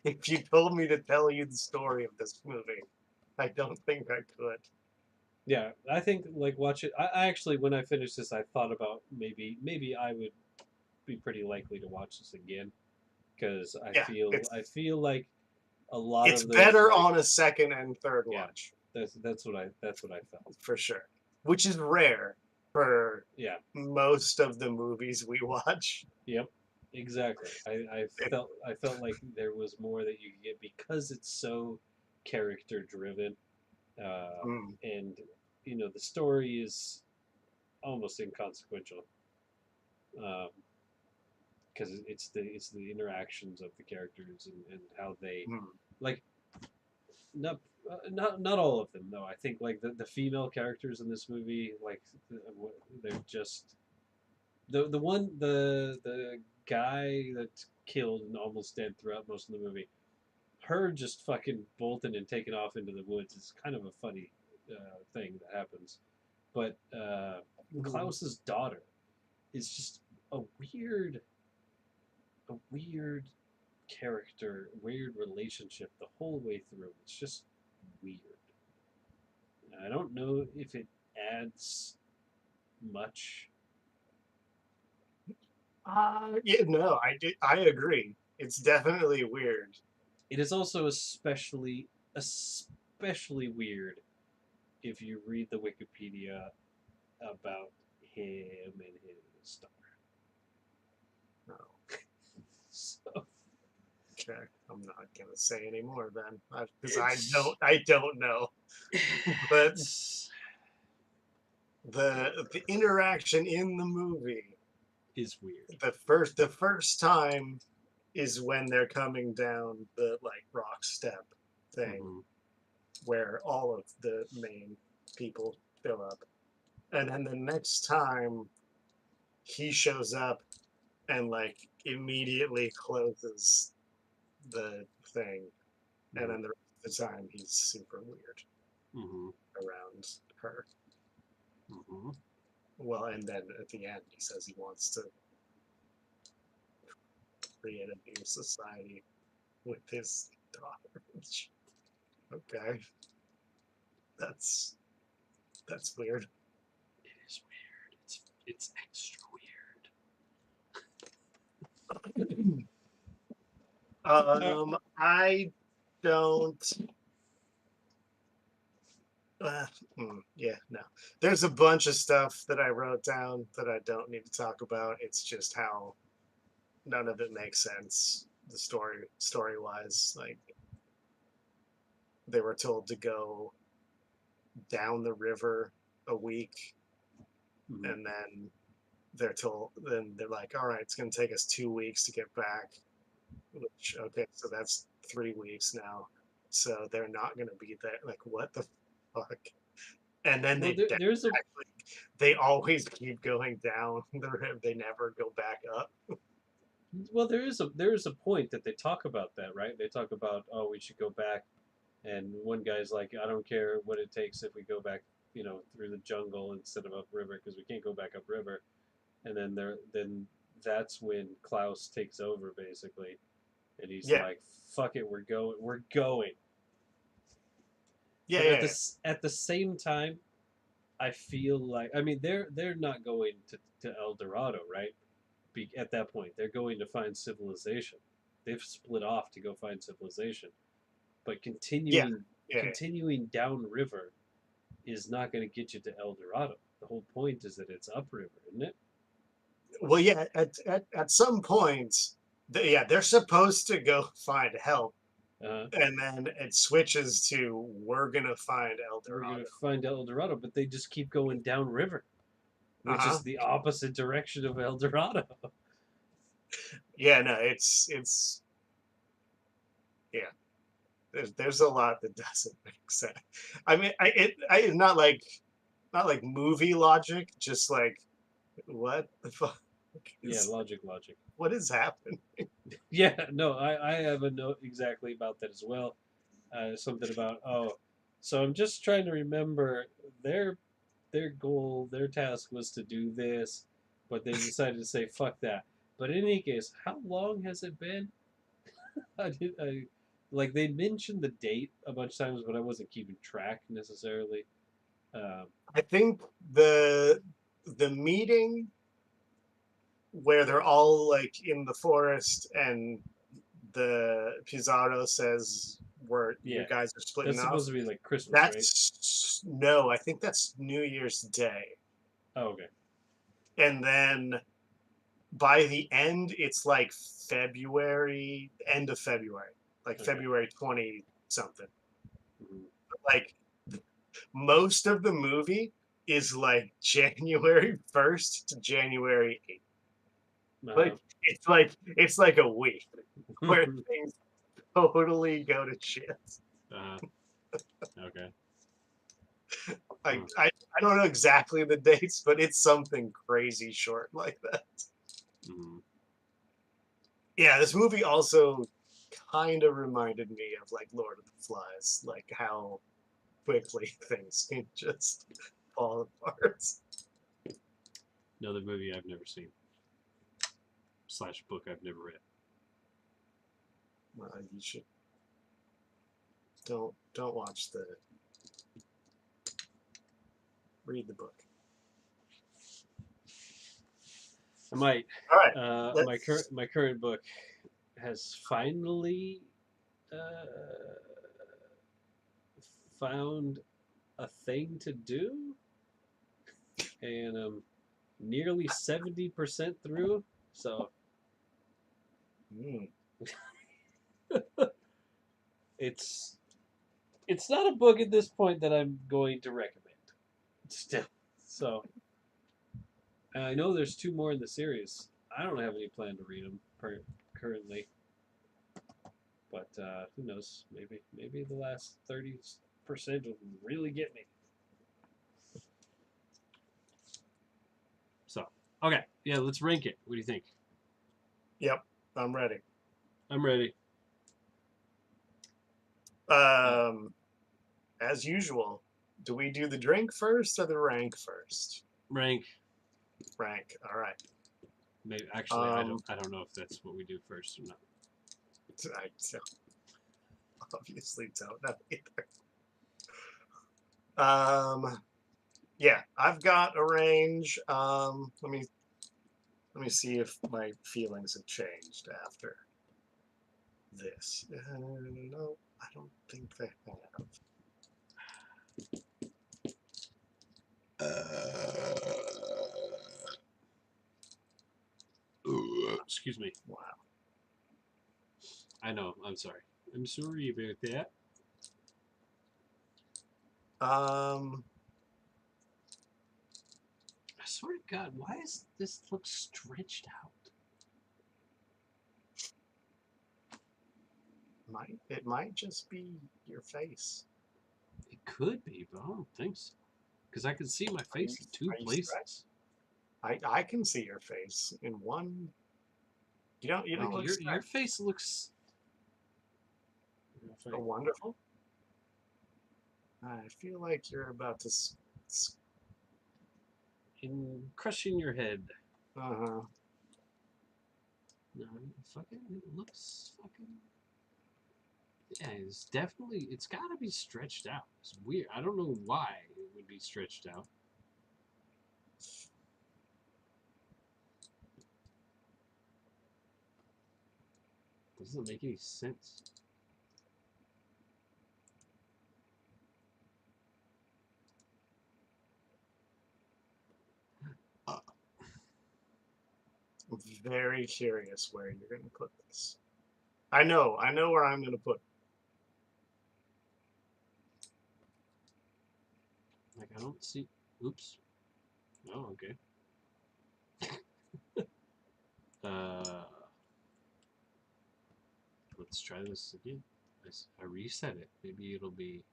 if you told me to tell you the story of this movie. I don't think I could. Yeah, I think like watch it. I actually, when I finished this, I thought about maybe I would be pretty likely to watch this again because Yeah, I feel like a lot it's of those better like on a second and third yeah, watch that's what I felt. for sure, which is rare for Yeah. most of the movies we watch. Yep. Exactly. It, I felt like there was more that you could get because it's so character driven, mm, and the story is almost inconsequential. Um, because it's the interactions of the characters and how they mm, like not all of them though. I think like the female characters in this movie like they're just the guy that's killed and almost dead throughout most of the movie. Her just fucking bolting and taking off into the woods is kind of a funny thing that happens. But mm. Klaus's daughter is just a weird a weird character, weird relationship the whole way through. It's just weird. I don't know if it adds much. Yeah, no, I agree. It's definitely weird. It is also especially weird if you read the Wikipedia about him and his star. Oh, So okay, I'm not gonna say anymore then, because it's I don't know. But it's the interaction in the movie, is weird. the first time is when they're coming down the like rock step thing Hmm. where all of the main people fill up, and then the next time he shows up and like immediately closes the thing, and Hmm. then the rest of the time he's super weird Hmm. around her. Hmm. Well, and then at the end he says he wants to create a new society with his daughter. Okay, that's that's weird. It is weird. It's extra weird. I don't. Uh, yeah, no. There's a bunch of stuff that I wrote down that I don't need to talk about. It's just how none of it makes sense. The story wise, like they were told to go down the river a week, Hmm. and then they're like, all right, it's gonna take us 2 weeks to get back. Which okay, so that's 3 weeks now. So they're not gonna be there. Like what the fuck? And then Well, there's a they always keep going down the river. They never go back up. there is a point that they talk about that, right? They talk about, oh, we should go back, and one guy's like, I don't care what it takes if we go back, through the jungle instead of upriver because we can't go back upriver. And then that's when Klaus takes over basically, and he's Yeah, like, fuck it, we're going. yeah, But yeah, yeah. at the same time, I feel like I mean they're not going to El Dorado, right? At that point, they're going to find civilization. They've split off to go find civilization, but Yeah. continuing Yeah. continuing downriver is not going to get you to El Dorado. The whole point is that it's upriver, isn't it? Well, yeah. At some point, yeah, they're supposed to go find help, Uh, and then it switches to we're gonna find El we're going Dorado. to find El Dorado, but they just keep going downriver, Uh which huh. is the opposite direction of El Dorado. Yeah. No, it's yeah. There's a lot that doesn't make sense. I mean, I not like movie logic, just like what the fuck Yeah, is logic. what is happening? Yeah, no, I have a note exactly about that as well. Something about, so I'm just trying to remember their their goal, their task was to do this, but they decided to say fuck that. But in any case, how long has it been? Like they mentioned the date a bunch of times, but I wasn't keeping track necessarily. Um, I think the meeting where they're all like in the forest and the Pizarro says where you yeah, guys are splitting that's off. supposed to be like Christmas, right? That's no, I think that's New Year's Day. Oh, okay. And then by the end, it's like February, end of February, like Okay. February 20 something. Mhm. Like most of the movie is like January 1st to January 8th. Uh-huh. Like it's like a week where things totally go to shit. Uh-huh. Okay. I, Huh. I I don't know exactly the dates, but it's something crazy short like that. Mhm. Yeah, this movie also kind of reminded me of like Lord of the Flies, like how quickly things can just fall apart. Another movie I've never seen slash book I've never read. You should don't watch the read the book. I might. All right, My current let's. my current book has finally uh, found a thing to do, and I'm nearly 70% through. So Mm, it's it's not a book at this point that I'm going to recommend. Still, so and I know there's two more in the series. I don't have any plan to read them currently, but who knows? Maybe the last 30% will really get me. So okay, yeah, let's rank it. What do you think? yep, I'm ready. I'm ready. Uh, Um, as usual, do we do the drink first or the rank first? rank. Rank. All right. Maybe actually, Um, I don't know if that's what we do first or not. I obviously don't know either. Yeah, I've got a range. Let me see if my feelings have changed after this. No, I don't think they have. Excuse me. Wow. I know. I'm sorry. I'm sorry about that. Um, I swear to God, why is this look stretched out? it might just be your face. It could be, but I don't think so. Because I can see my Are you face in two are you stressed? places. I can see your face in one. You don't Like look your stressed. face looks. Oh, wonderful. I feel like you're about to. In crushing your head. Uh-huh. No, fucking. It looks fucking. Yeah, it's definitely. It's got to be stretched out. It's weird. I don't know why it would be stretched out. Doesn't make any sense. very curious where you're going to put this. I know where I'm going to put it. Like, I don't see. Oops. Oh, okay. Let's try this again. I reset it. Maybe it'll be.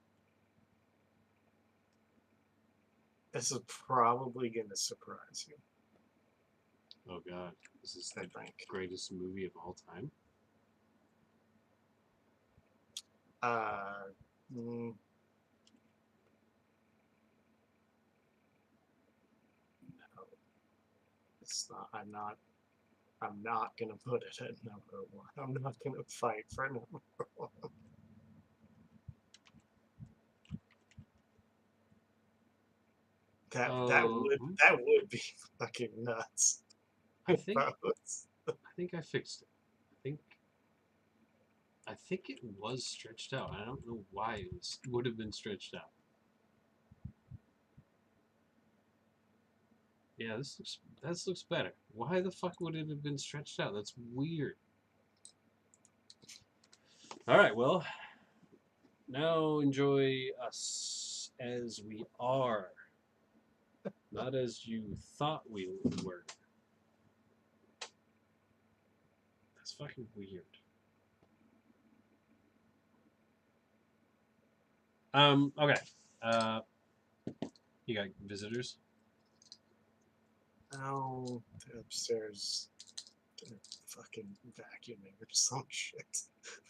This is probably going to surprise you. Oh God, this is I the think. greatest movie of all time. No, it's not. I'm not gonna put it at number one. I'm not gonna fight for number one. That would be fucking nuts. I think I fixed it. I think it was stretched out. I don't know why it would have been stretched out. Yeah, this looks better. Why the fuck would it have been stretched out? That's weird. All right, well, now enjoy us as we are, not as you thought we were. That's fucking weird. Okay. You got visitors? Oh, upstairs, they're fucking vacuuming or some shit.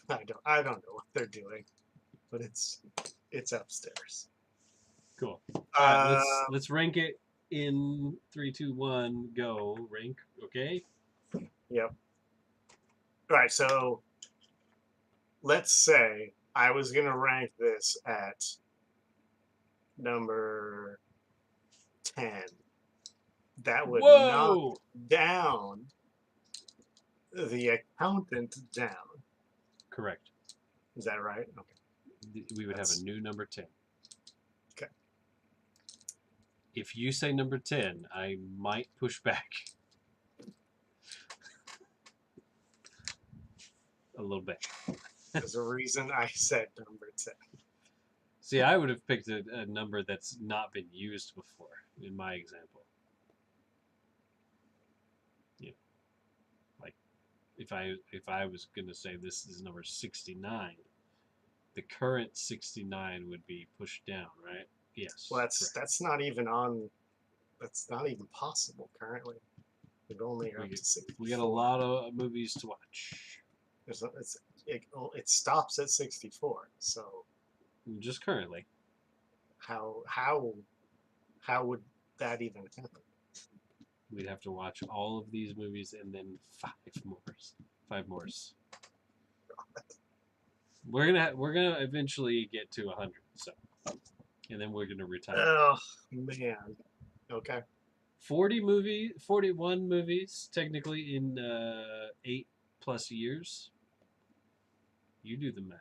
I don't know what they're doing, but it's upstairs. Cool. All right, let's rank it in 3, 2, 1, go. Rank, okay? Yep. All right, so let's say I was gonna rank this at number 10. That would knock down the accountant down. Correct. Is that right? Okay. We would have a new number 10. Okay. If you say number 10, I might push back. A little bit. There's a reason I said number 10. See, I would have picked a number that's not been used before in my example. Yeah. Like, if I was going to say this is number 69, the current 69 would be pushed down, right? Yes. Well, that's not even possible currently. We've only up to 64. We got a lot of movies to watch. It stops at 64. So just currently. How would that even happen? We'd have to watch all of these movies and then 5 more. 5 more. We're gonna eventually get to 100. So, and then we're gonna retire. Oh man. Okay. 41 movies technically in 8+ years. You do the math.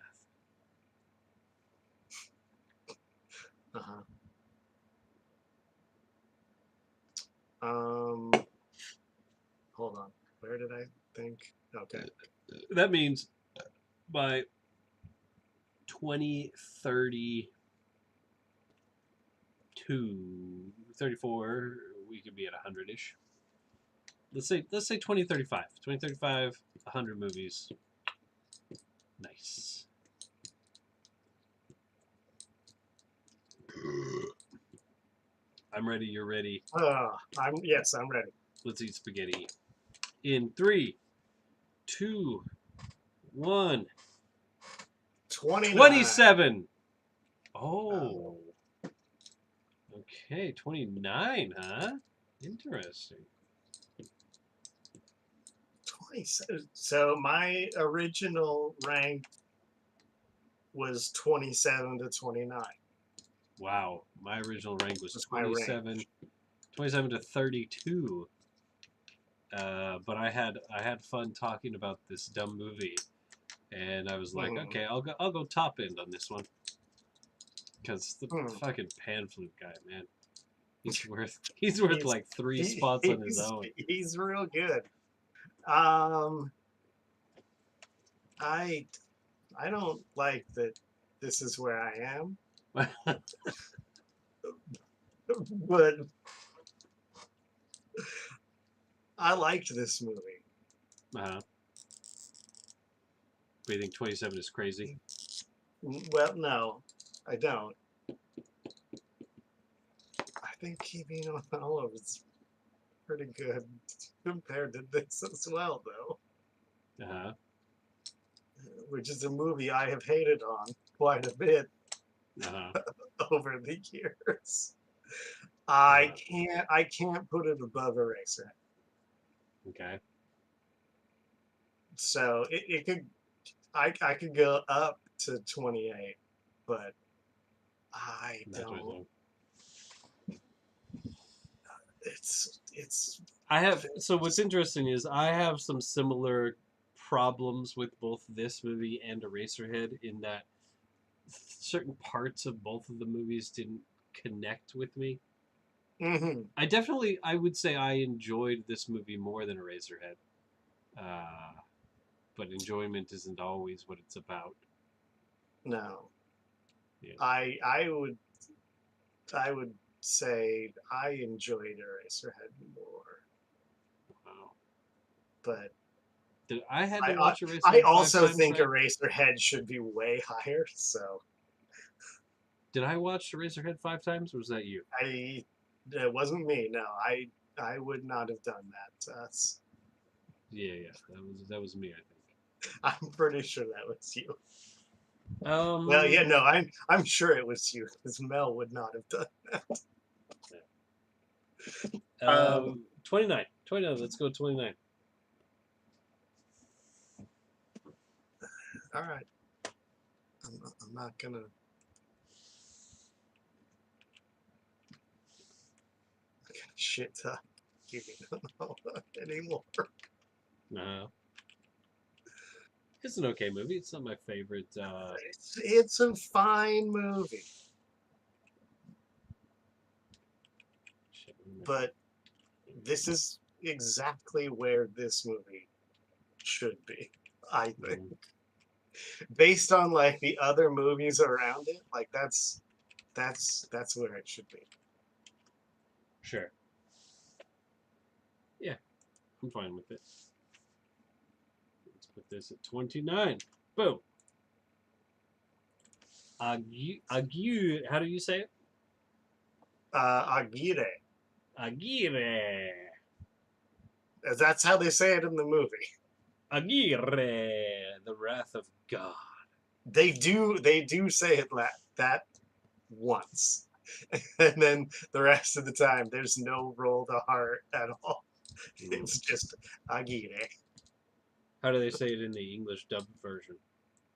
Hold on. Where did I think? Okay. That means by 2032, 34, we could be at 100-ish. Let's say 2035. 2035, 100 movies. Nice. I'm ready. You're ready. Yes, I'm ready. Let's eat spaghetti. In 3, 2, 1. 27. Oh. Okay, 29, huh? Interesting. 27. So my original rank was 27 to 29. Wow, my original rank was 27 to 32. But I had fun talking about this dumb movie, and I was like, okay, I'll go top end on this one, because the fucking pan flute guy, man, he's worth like 3 spots on his own. He's real good. Um, I I don't like that this is where I am, but I liked this movie. uh-huh. Do you think 27 is crazy? Well, no, I don't. I think Keeping on Olive is pretty good compared to this as well, though, Uh-huh. which is a movie I have hated on quite a bit Uh-huh. over the years. Uh-huh. I can't put it above Eraser. Okay. So it could I could go up to 28, but I Not don't. 27. It's I have, so what's interesting is I have some similar problems with both this movie and Eraserhead in that certain parts of both of the movies didn't connect with me. mhm, I would say I enjoyed this movie more than Eraserhead. Uh, but enjoyment isn't always what it's about. no. Yeah. I would say I enjoyed Eraserhead more, Wow. but Did I had to I watch I Eraserhead five also times, think right? Eraserhead should be way higher. So Did I watch Eraserhead 5 times, or was that you? I it wasn't me. No, I would not have done that. Yeah, yeah, that was me, I I'm pretty sure that was you. think. Well, yeah, no, I'm sure it was you because Mel would not have done that. 29, 29. Let's go 29. All right, I'm not gonna shit talk you anymore. Uh, it's an okay movie. It's not my favorite. It's a fine movie, Shit, but this is exactly where this movie should be. I think, mm, based on like the other movies around it, like that's where it should be. sure. Yeah, I'm fine with it. Let's put this at 29. Boom. Aguirre. How do you say it? Aguirre, Aguirre. that's how they say it in the movie. Aguirre. The Wrath of God. They do say it that once, and then the rest of the time there's no roll to heart at all. Mm. It's just Aguirre. How do they say it in the English dubbed version?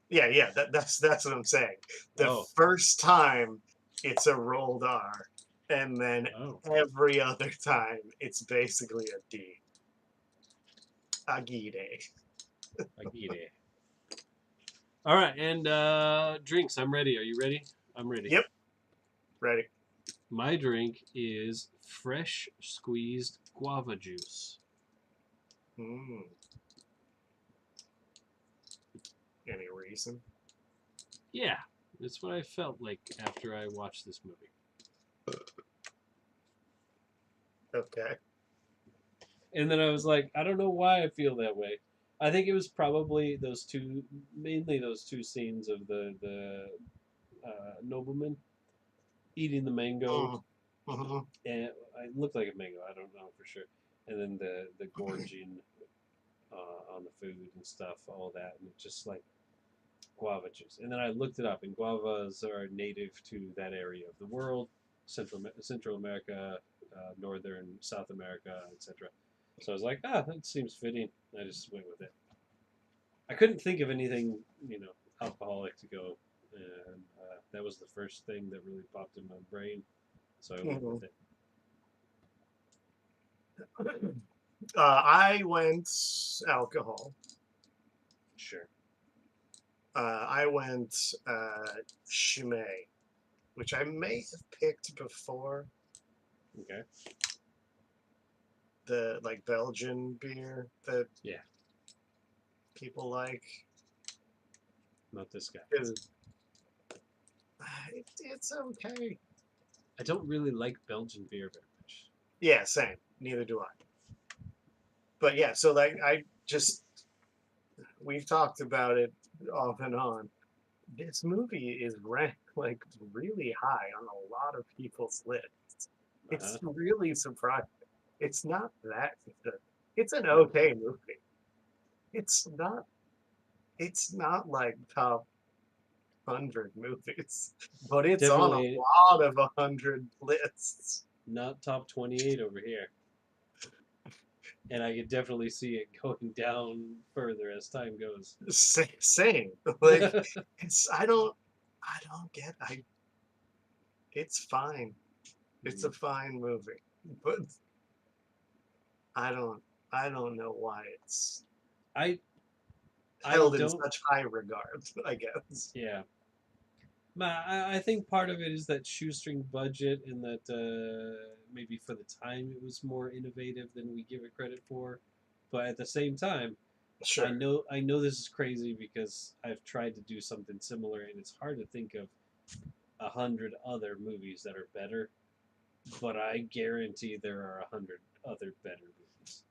Yeah, that's what I'm saying. The Oh, first time it's a rolled R, and then oh, every other time it's basically a D. Aguirre. Aguirre. All right, and drinks. I'm ready. Are you ready? I'm ready. Yep, ready. My drink is fresh squeezed guava juice. Mm. Any reason? Yeah, that's what I felt like after I watched this movie. Okay. And then I was like, I don't know why I feel that way. I think it was probably mainly those two scenes of the nobleman eating the mango, Mm. Hmm. and it looked like a mango. I don't know for sure. And then the gorging on the food and stuff, all that, and it's just like guava juice. And then I looked it up, and guavas are native to that area of the world, Central America, Northern South America, etc. So I was like, that seems fitting. I just went with it. I couldn't think of anything, alcoholic to go, and that was the first thing that really popped in my brain. So I went Hmm. with it. I went alcohol. Sure. I went Chimay, which I may have picked before. Okay. the like Belgian beer that Yeah, people like. not this guy. It's okay. I don't really like Belgian beer very much. Yeah, same. Neither do I. But yeah, so like I just we've talked about it off and on. This movie is ranked like really high on a lot of people's lists. It's Uh-huh. really surprising. It's not that good. It's an okay movie. It's not. It's not like top 100 movies, but it's on a Definitely lot of 100 lists. not top 28 over here. And I could definitely see it going down further as time goes. Same. Like it's. I don't get. I. It's fine. It's a fine movie, but I don't. I don't know why it's I I held in don't. such high regard. I guess. Yeah, I think part of it is that shoestring budget, and that maybe for the time it was more innovative than we give it credit for. But at the same time, Sure. I know this is crazy because I've tried to do something similar, and it's hard to think of 100 other movies that are better. But I guarantee there are 100 other better movies.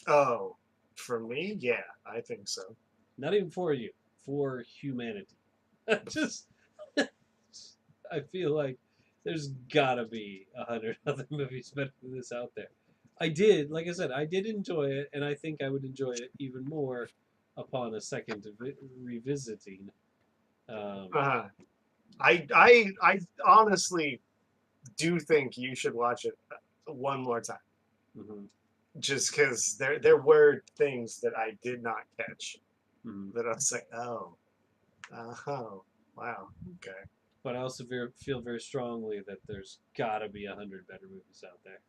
Oh, for me, yeah, I think so. Not even for you, for humanity. Just I feel like there's gotta be 100 other movies better than this out there. I did, like I said, I did enjoy it, and I think I would enjoy it even more upon a second revisiting. Um, Uh, I honestly do think you should watch it one more time, mhm, just because there were things that I did not catch mhm. that I was like, oh, wow, okay. But I also feel very strongly that there's gotta be 100 better movies out there.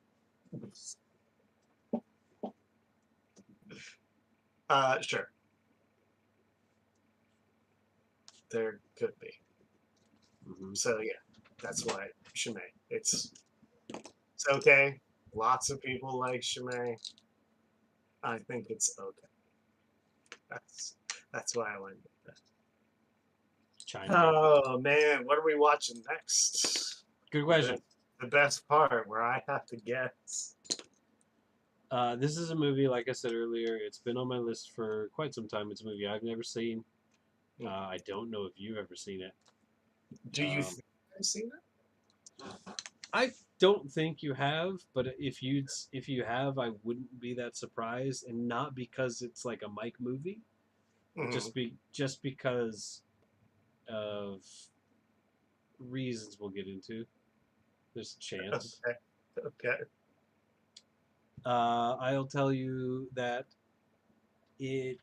Sure, there could be. Hmm. So yeah, that's why Chimay. It's okay. Lots of people like Chimay. I think it's okay. That's that's why I went with that. Chime in. Oh man, what are we watching next? Good The question. the best part where I have to guess. This is a movie, like I said earlier, it's been on my list for quite some time. It's a movie I've never seen. I don't know if you've ever seen it. Do you Um, think I've seen it? I don't think you have, but if you have, I wouldn't be that surprised, and not because it's like a Mike movie, Mhm. just because of reasons we'll get into. There's a chance. Okay. Okay. I'll tell you that it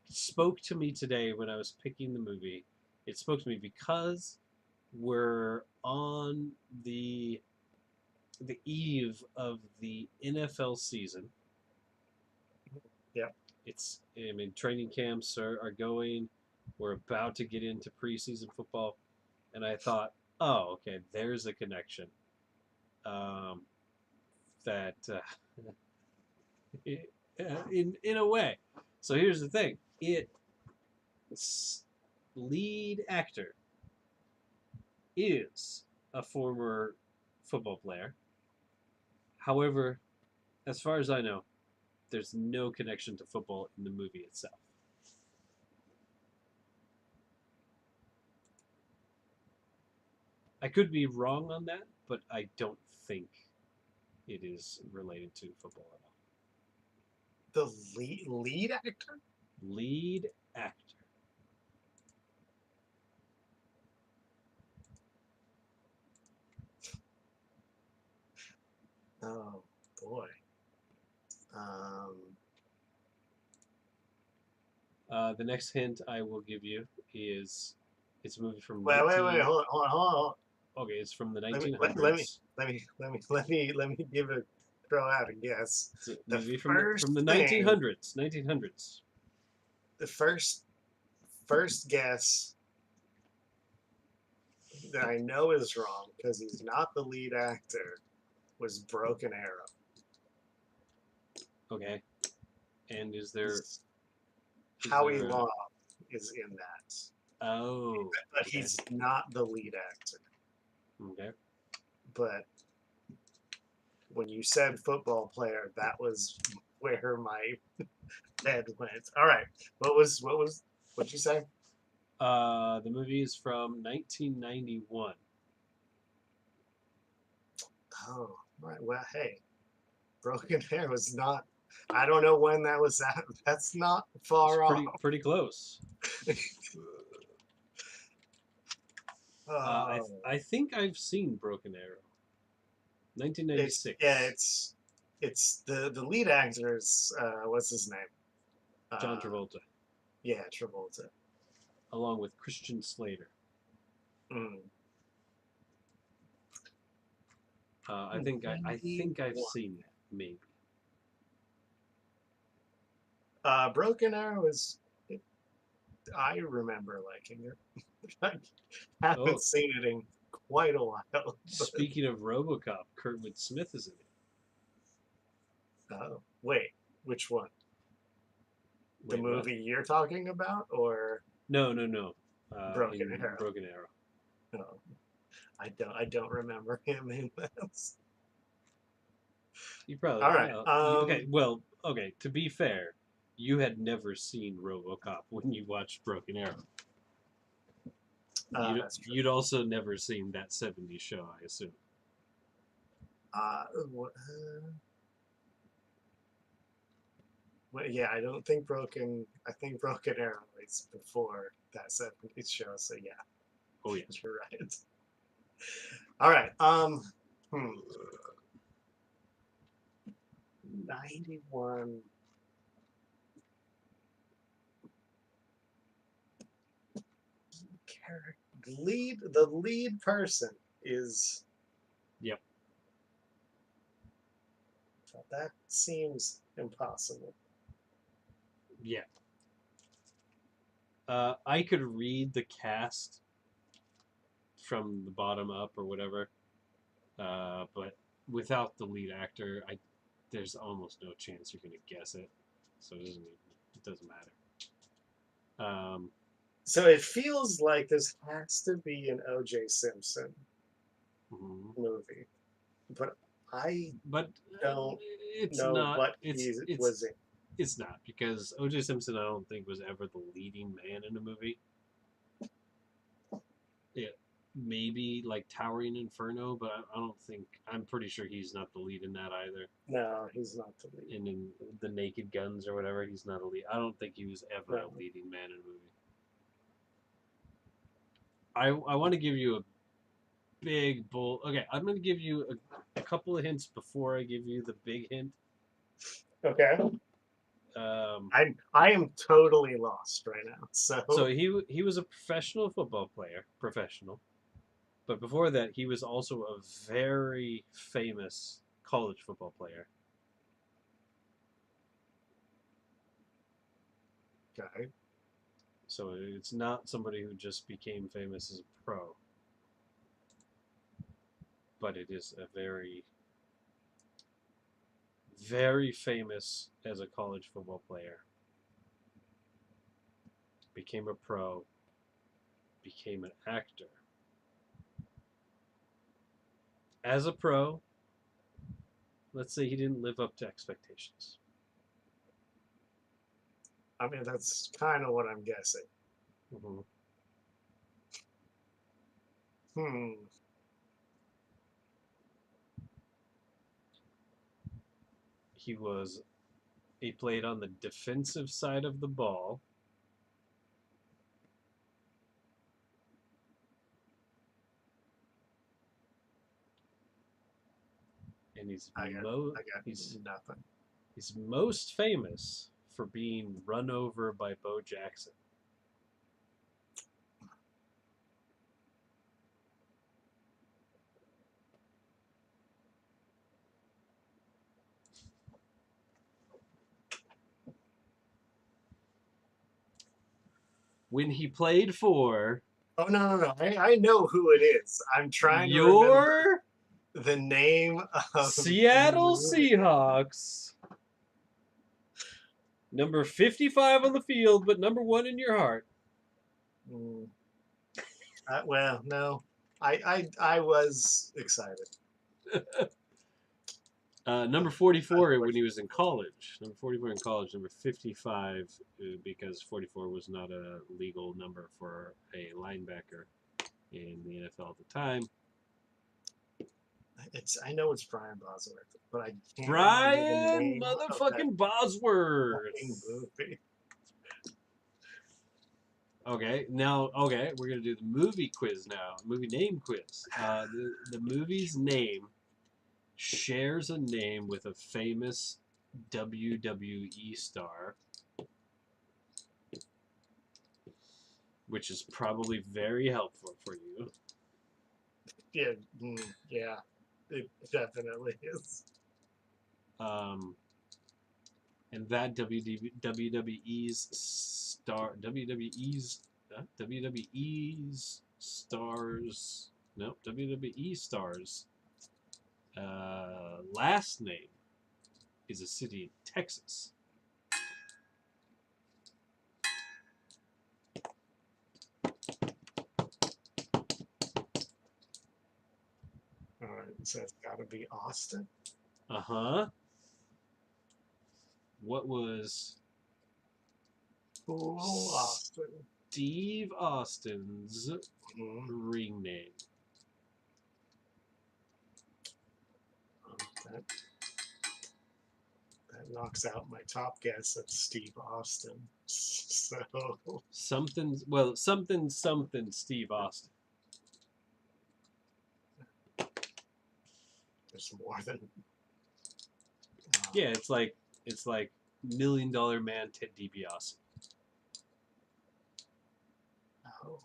spoke to me today when I was picking the movie. It spoke to me because we're on the eve of the NFL season. Yeah. I mean, training camps are going. We're about to get into preseason football, and I thought, oh, okay, there's a connection. Um, that in a way. So here's the thing: its lead actor is a former football player. However, as far as I know, there's no connection to football in the movie itself. I could be wrong on that, but I don't think it is related to football at all. The lead actor? Lead actor. Oh boy. Um. The next hint I will give you is it's a movie from Wait. 19. Hold on. Okay, it's from the Let me let, let me 1900s. let me give a throw out a guess. It's a The movie from first the thing, 1900s. 1900s. the first guess that I know is wrong because he's not the lead actor was Broken Arrow. Okay. And is there... Howie Long is in that. Oh. But okay. he's not the lead actor. Okay. But when you said football player, that was where my head went. All right. What'd you say? The movie is from 1991. Oh, right. Well, hey, Broken Arrow was not. I don't know when that was at. That's not far It's off. pretty close. Oh, I think I've seen Broken Arrow. 1996. It's the lead actor's what's his name? John Travolta, Yeah, Travolta. along with Christian Slater. Mm. I think I've seen that, maybe. Broken Arrow is. I remember liking it. I haven't seen it in quite a while. Speaking of RoboCop, Kurtwood Smith is in it. Oh, wait, which one? The Wait, movie you're talking about, or No. Broken Arrow? Broken Arrow. No, I don't remember him in this. You probably... All right. okay. Well, okay. To be fair, you had never seen RoboCop when you watched Broken Arrow. That's true. You'd also never seen that '70s show, I assume. Well, yeah, I think Broken Arrow is before that '70s show. So yeah. Oh yeah, you're right. All right. 91. The lead person is. Yep. That seems impossible. Yeah. I could read the cast from the bottom up or whatever, but without the lead actor, there's almost no chance you're gonna guess it. So it doesn't matter. So it feels like this has to be an O.J. Simpson movie, but I don't know what he was in. It's not, because O.J. Simpson, I don't think, was ever the leading man in a movie. Yeah, maybe like Towering Inferno, but I'm pretty sure he's not the lead in that either. No, he's not the lead. And in The Naked Guns or whatever, he's not a lead. I don't think he was ever a leading man in a movie. I want to give you a big bull. Okay, I'm going to give you a couple of hints before I give you the big hint. Okay. I am totally lost right now. So he was a professional football player, but before that he was also a very famous college football player. Okay. So it's not somebody who just became famous as a pro, but it is a very, very famous as a college football player. Became a pro, became an actor. As a pro, let's say he didn't live up to expectations. I mean, that's kind of what I'm guessing. He played on the defensive side of the ball. And he's nothing. He's most famous for being run over by Bo Jackson. When he played for... Oh, no. I know who it is. I'm trying to remember. the name of Seattle the movie. Seahawks. Number 55 on the field, but number 1 in your heart. Mm. Well, no, I was excited. Number 44 when he was in college. Number 44 in college. Number 55 because 44 was not a legal number for a linebacker in the NFL at the time. I know it's Brian Bosworth, but I can't remember the Brian name of that motherfucking Bosworth. fucking movie. Okay, we're gonna do the movie quiz now. Movie name quiz. The movie's name shares a name with a famous WWE star, which is probably very helpful for you. Yeah, yeah, it definitely is. And that WWE's star, WWE's stars, no, WWE stars last name is a city in Texas. All right, so it's got to be Austin. Uh-huh. What was Austin. Steve Austin's ring name? That knocks out my top guess at Steve Austin. So Something Steve Austin. there's more than. Yeah, it's like $1 Million Man Ted DiBiase. Oh.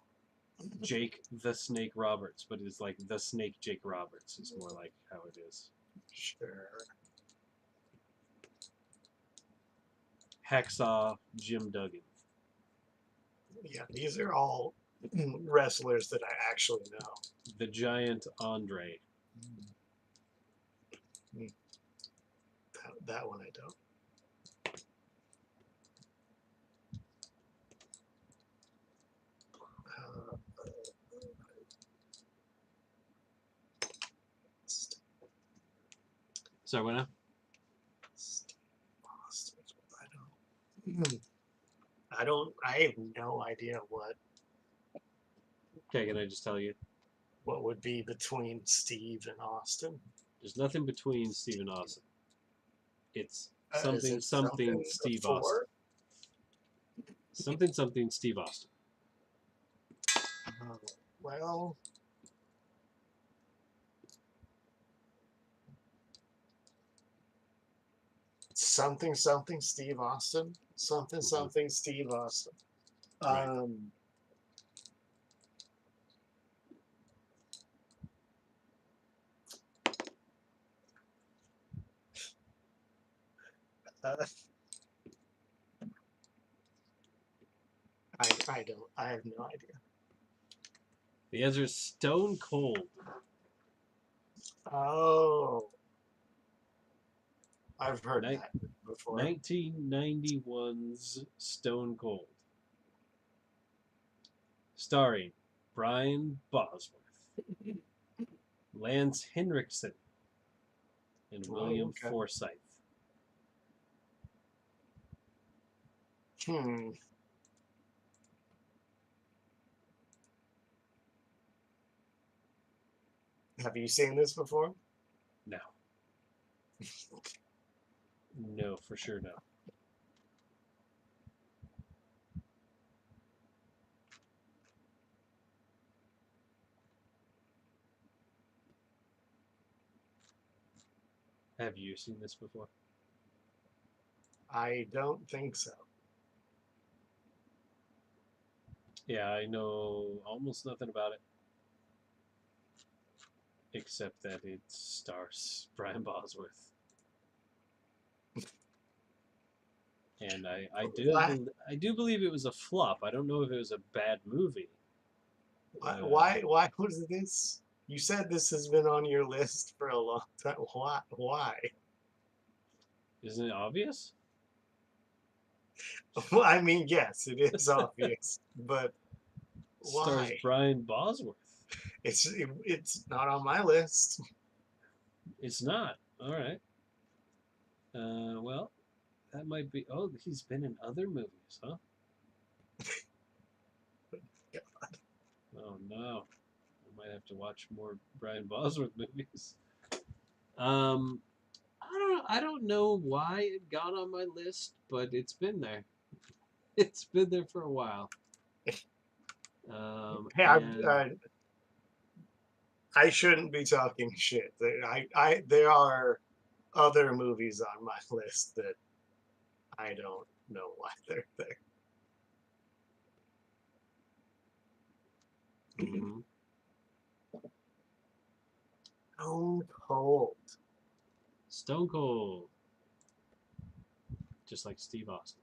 Jake the Snake Roberts, but it's like the Snake Jake Roberts is more like how it is. Sure. Hacksaw Jim Duggan. Yeah, these are all wrestlers that I actually know. The Giant Andre. That one I don't. Sorry, what now? I have no idea what. Okay, can I just tell you? What would be between Steve and Austin? There's nothing between Steve and Austin. It's something Steve before? Austin. Something Steve Austin. Well, something Steve Austin. Something Steve Austin. Right. I have no idea. The answer is Stone Cold. Oh. I've heard that before. 1991's Stone Cold. Starring Brian Bosworth, Lance Henriksen, and William Forsythe. Have you seen this before? No. No, for sure no. Have you seen this before? I don't think so. Yeah, I know almost nothing about it. Except that it stars Brian Bosworth. And I do believe it was a flop. I don't know if it was a bad movie. Why was this? You said this has been on your list for a long time. Why? Why? Isn't it obvious? Well, I mean, yes, it is obvious, but Stars why? Brian Bosworth. It's not on my list. It's not. All right. Well, that might be. Oh, he's been in other movies, huh? Oh no, I might have to watch more Brian Bosworth movies. Um, I don't know why it got on my list, but it's been there. It's been there for a while. Hey, And I shouldn't be talking shit. There are other movies on my list that I don't know why they're there. mhm. Stone Cold. Stone Cold, just like Steve Austin.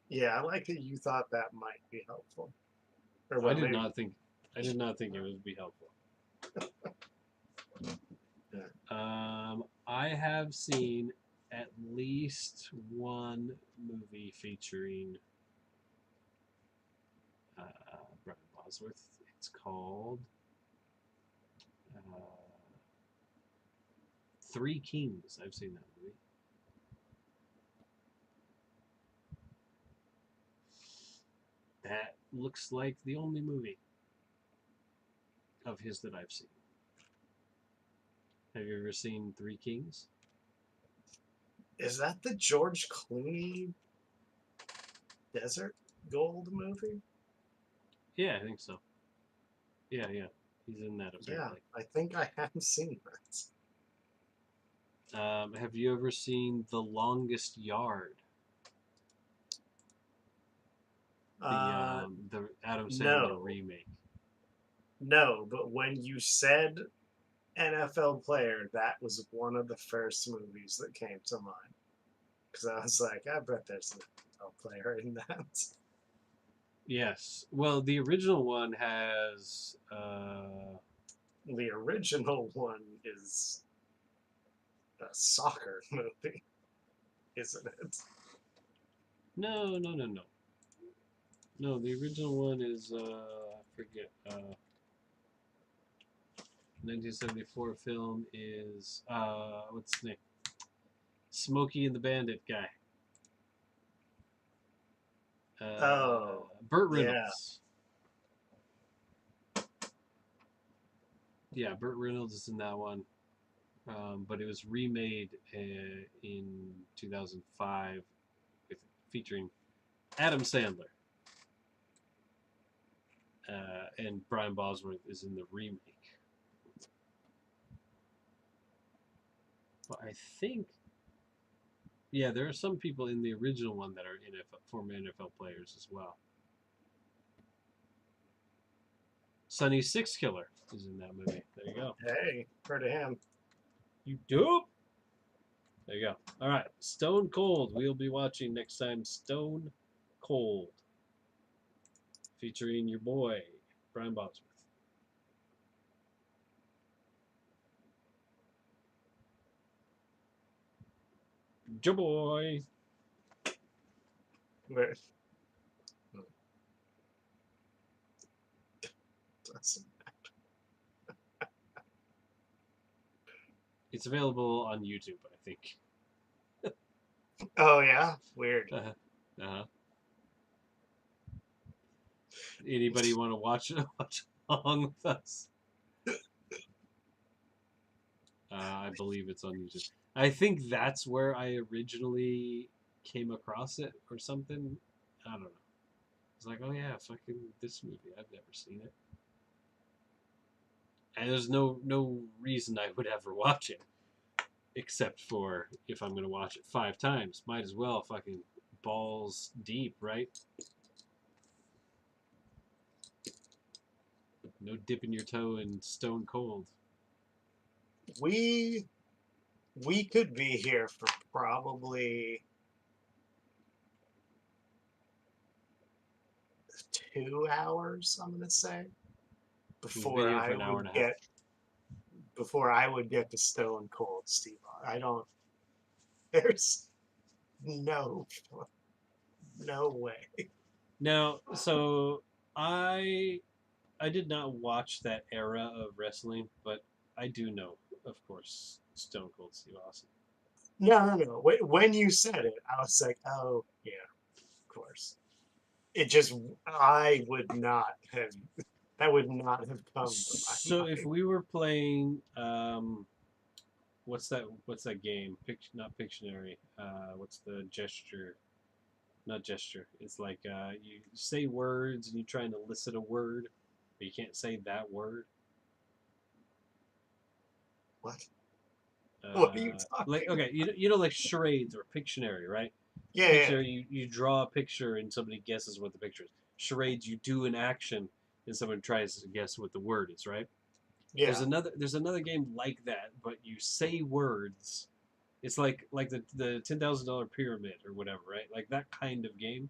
Yeah, I like that you thought that might be helpful. Or I well, did maybe. not think. I did not think it would be helpful. Yeah. I have seen at least one movie featuring Brian Bosworth. It's called uh, Three Kings. I've seen that movie. That looks like the only movie of his that I've seen. Have you ever seen Three Kings? Is that the George Clooney Desert Gold movie? Yeah, I think so. Yeah, yeah. He's in that Yeah, apparently. I think I have seen Have you ever seen The Longest Yard? that. Uh, The Adam Sandler no, remake. no, but when you said NFL player, that was one of the first movies that came to mind. Because I was like, I bet there's an NFL player in that. Yes. Well, the original one has The original one is a soccer movie, isn't it? no, no, no, no. No, the original one is I forget. 1974 film is what's his name? Smokey and the Bandit guy. Oh, Burt yeah. Reynolds. Yeah, Burt Reynolds is in that one. But it was remade in 2005 with featuring Adam Sandler. And Brian Bosworth is in the remake. But I think, yeah, there are some people in the original one that are former NFL players as well. Sonny Six Killer is in that movie. There you go. Hey, heard of him. You dope. There you go. All right, Stone Cold. We'll be watching next time. Stone Cold, featuring your boy Brian Bosworth. Your boy. Where, doesn't- It's available on YouTube, I think. oh, yeah? Weird. Uh-huh. Uh-huh. Anybody want to watch along with us? I believe it's on YouTube. I think that's where I originally came across it or something. I don't know. It's like, oh yeah, fucking this movie. I've never seen it. And there's no reason I would ever watch it. Except for if I'm gonna watch it 5 times. Might as well fucking balls deep, right? No dipping your toe in Stone Cold. We we could be here for probably 2 hours, I'm gonna say. before Video for I an hour would and a half. get before I would get to Stone Cold Steve. I don't. There's no no way. Now, so I I did not watch that era of wrestling, but I do know, of course, Stone Cold Steve Austin. No. When you said it, I was like, oh yeah, of course. It just I would not have that would not have come to my So if mind. we were playing, what's that game? Not Pictionary. What's the gesture? Not gesture. It's like you say words and you're trying to elicit a word, but you can't say that word. What? What are you Like talking? okay, you know like charades or Pictionary, right? Yeah. Pictionary, you draw a picture and somebody guesses what the picture is. Charades, you do an action and someone tries to guess what the word is, right? Yeah. There's another game like that, but you say words. It's like the $10,000 pyramid or whatever, right? Like that kind of game.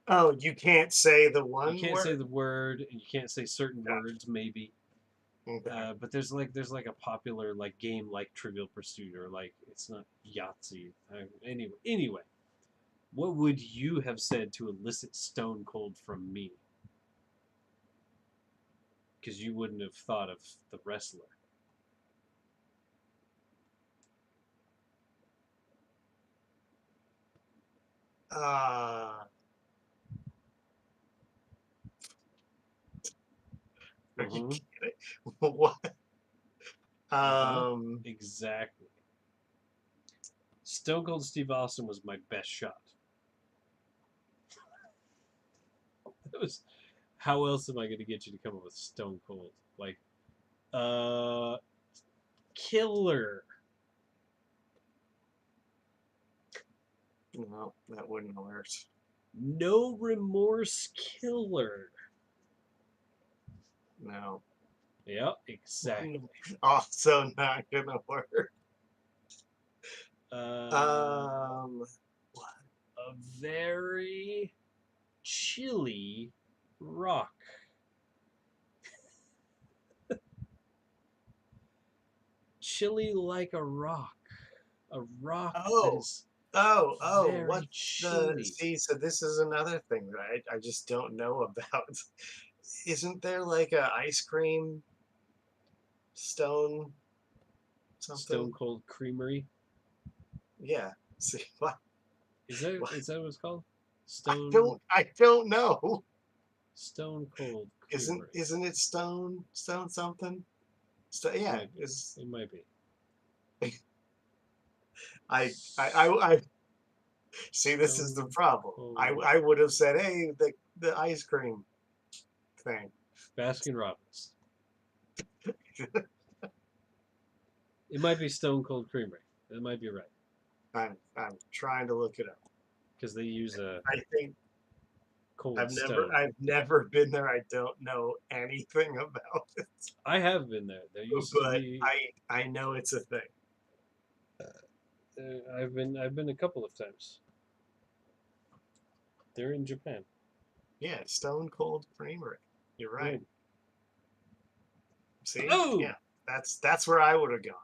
Oh, you can't say the You one can't say word? the word, and you can't say certain words, maybe. Okay. But there's like a popular like game like Trivial Pursuit or like it's not Yahtzee. Anyway, what would you have said to elicit Stone Cold from me? Because you wouldn't have thought of the wrestler. Uh, are you Mm-hmm. kidding? What? Uh-huh. Um, Exactly. Stone Cold Steve Austin was my best shot. That was how else am I going to get you to come up with Stone Cold? Like, uh, Killer. no, that wouldn't have worked. No Remorse Killer. No. Yep, exactly. Also not gonna work. Uh, Um, a very chilly rock. Chilly like a rock. A rock that oh, is what very the, chilly. see, so this is another thing that I just don't know about. Isn't there like a ice cream stone Stone something? Cold Creamery. Yeah. See, what? What? Is that what it's called? I Stone don't know. Stone Cold Isn't Creamery. isn't it stone something? Yeah, Might be. is It might be. I see. This is the Stone problem. Cold I would have said, hey, the ice cream thing. Baskin Robbins. It might be Stone Cold Creamery. That might be right I'm trying to look it up. because they use a I think cold stone. I've never been there. I don't know anything about it, I have been there. There used to but be. I know it's a thing. I've been a couple of times. They're in Japan. Yeah, Stone Cold Creamery. You're right. Mm. See, Oh, yeah, that's where I would have gone.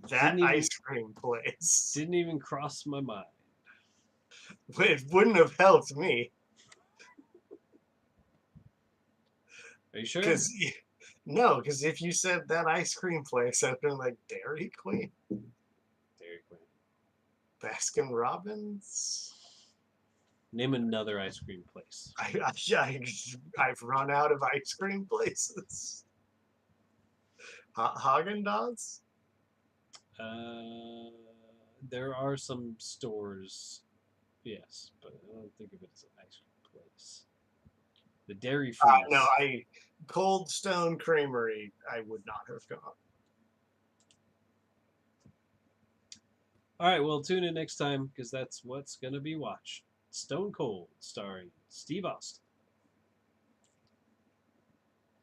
That didn't even ice cream place. didn't even cross my mind. It wouldn't have helped me Are you sure? because no, because if you said that ice cream place, I'd been like Dairy Queen, Dairy Queen. Baskin Robbins. Name another ice cream place. I've run out of ice cream places. Haagen Dazs. Uh, there are some stores, yes, but I don't think of it as an ice cream place. The Dairy No, Freeze. Cold Stone Creamery. I would not have gone. All right, well, tune in next time because that's what's going to be watched. Stone Cold, starring Steve Austin,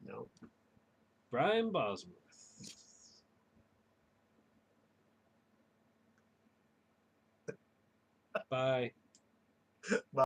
No. Brian Bosworth. Bye.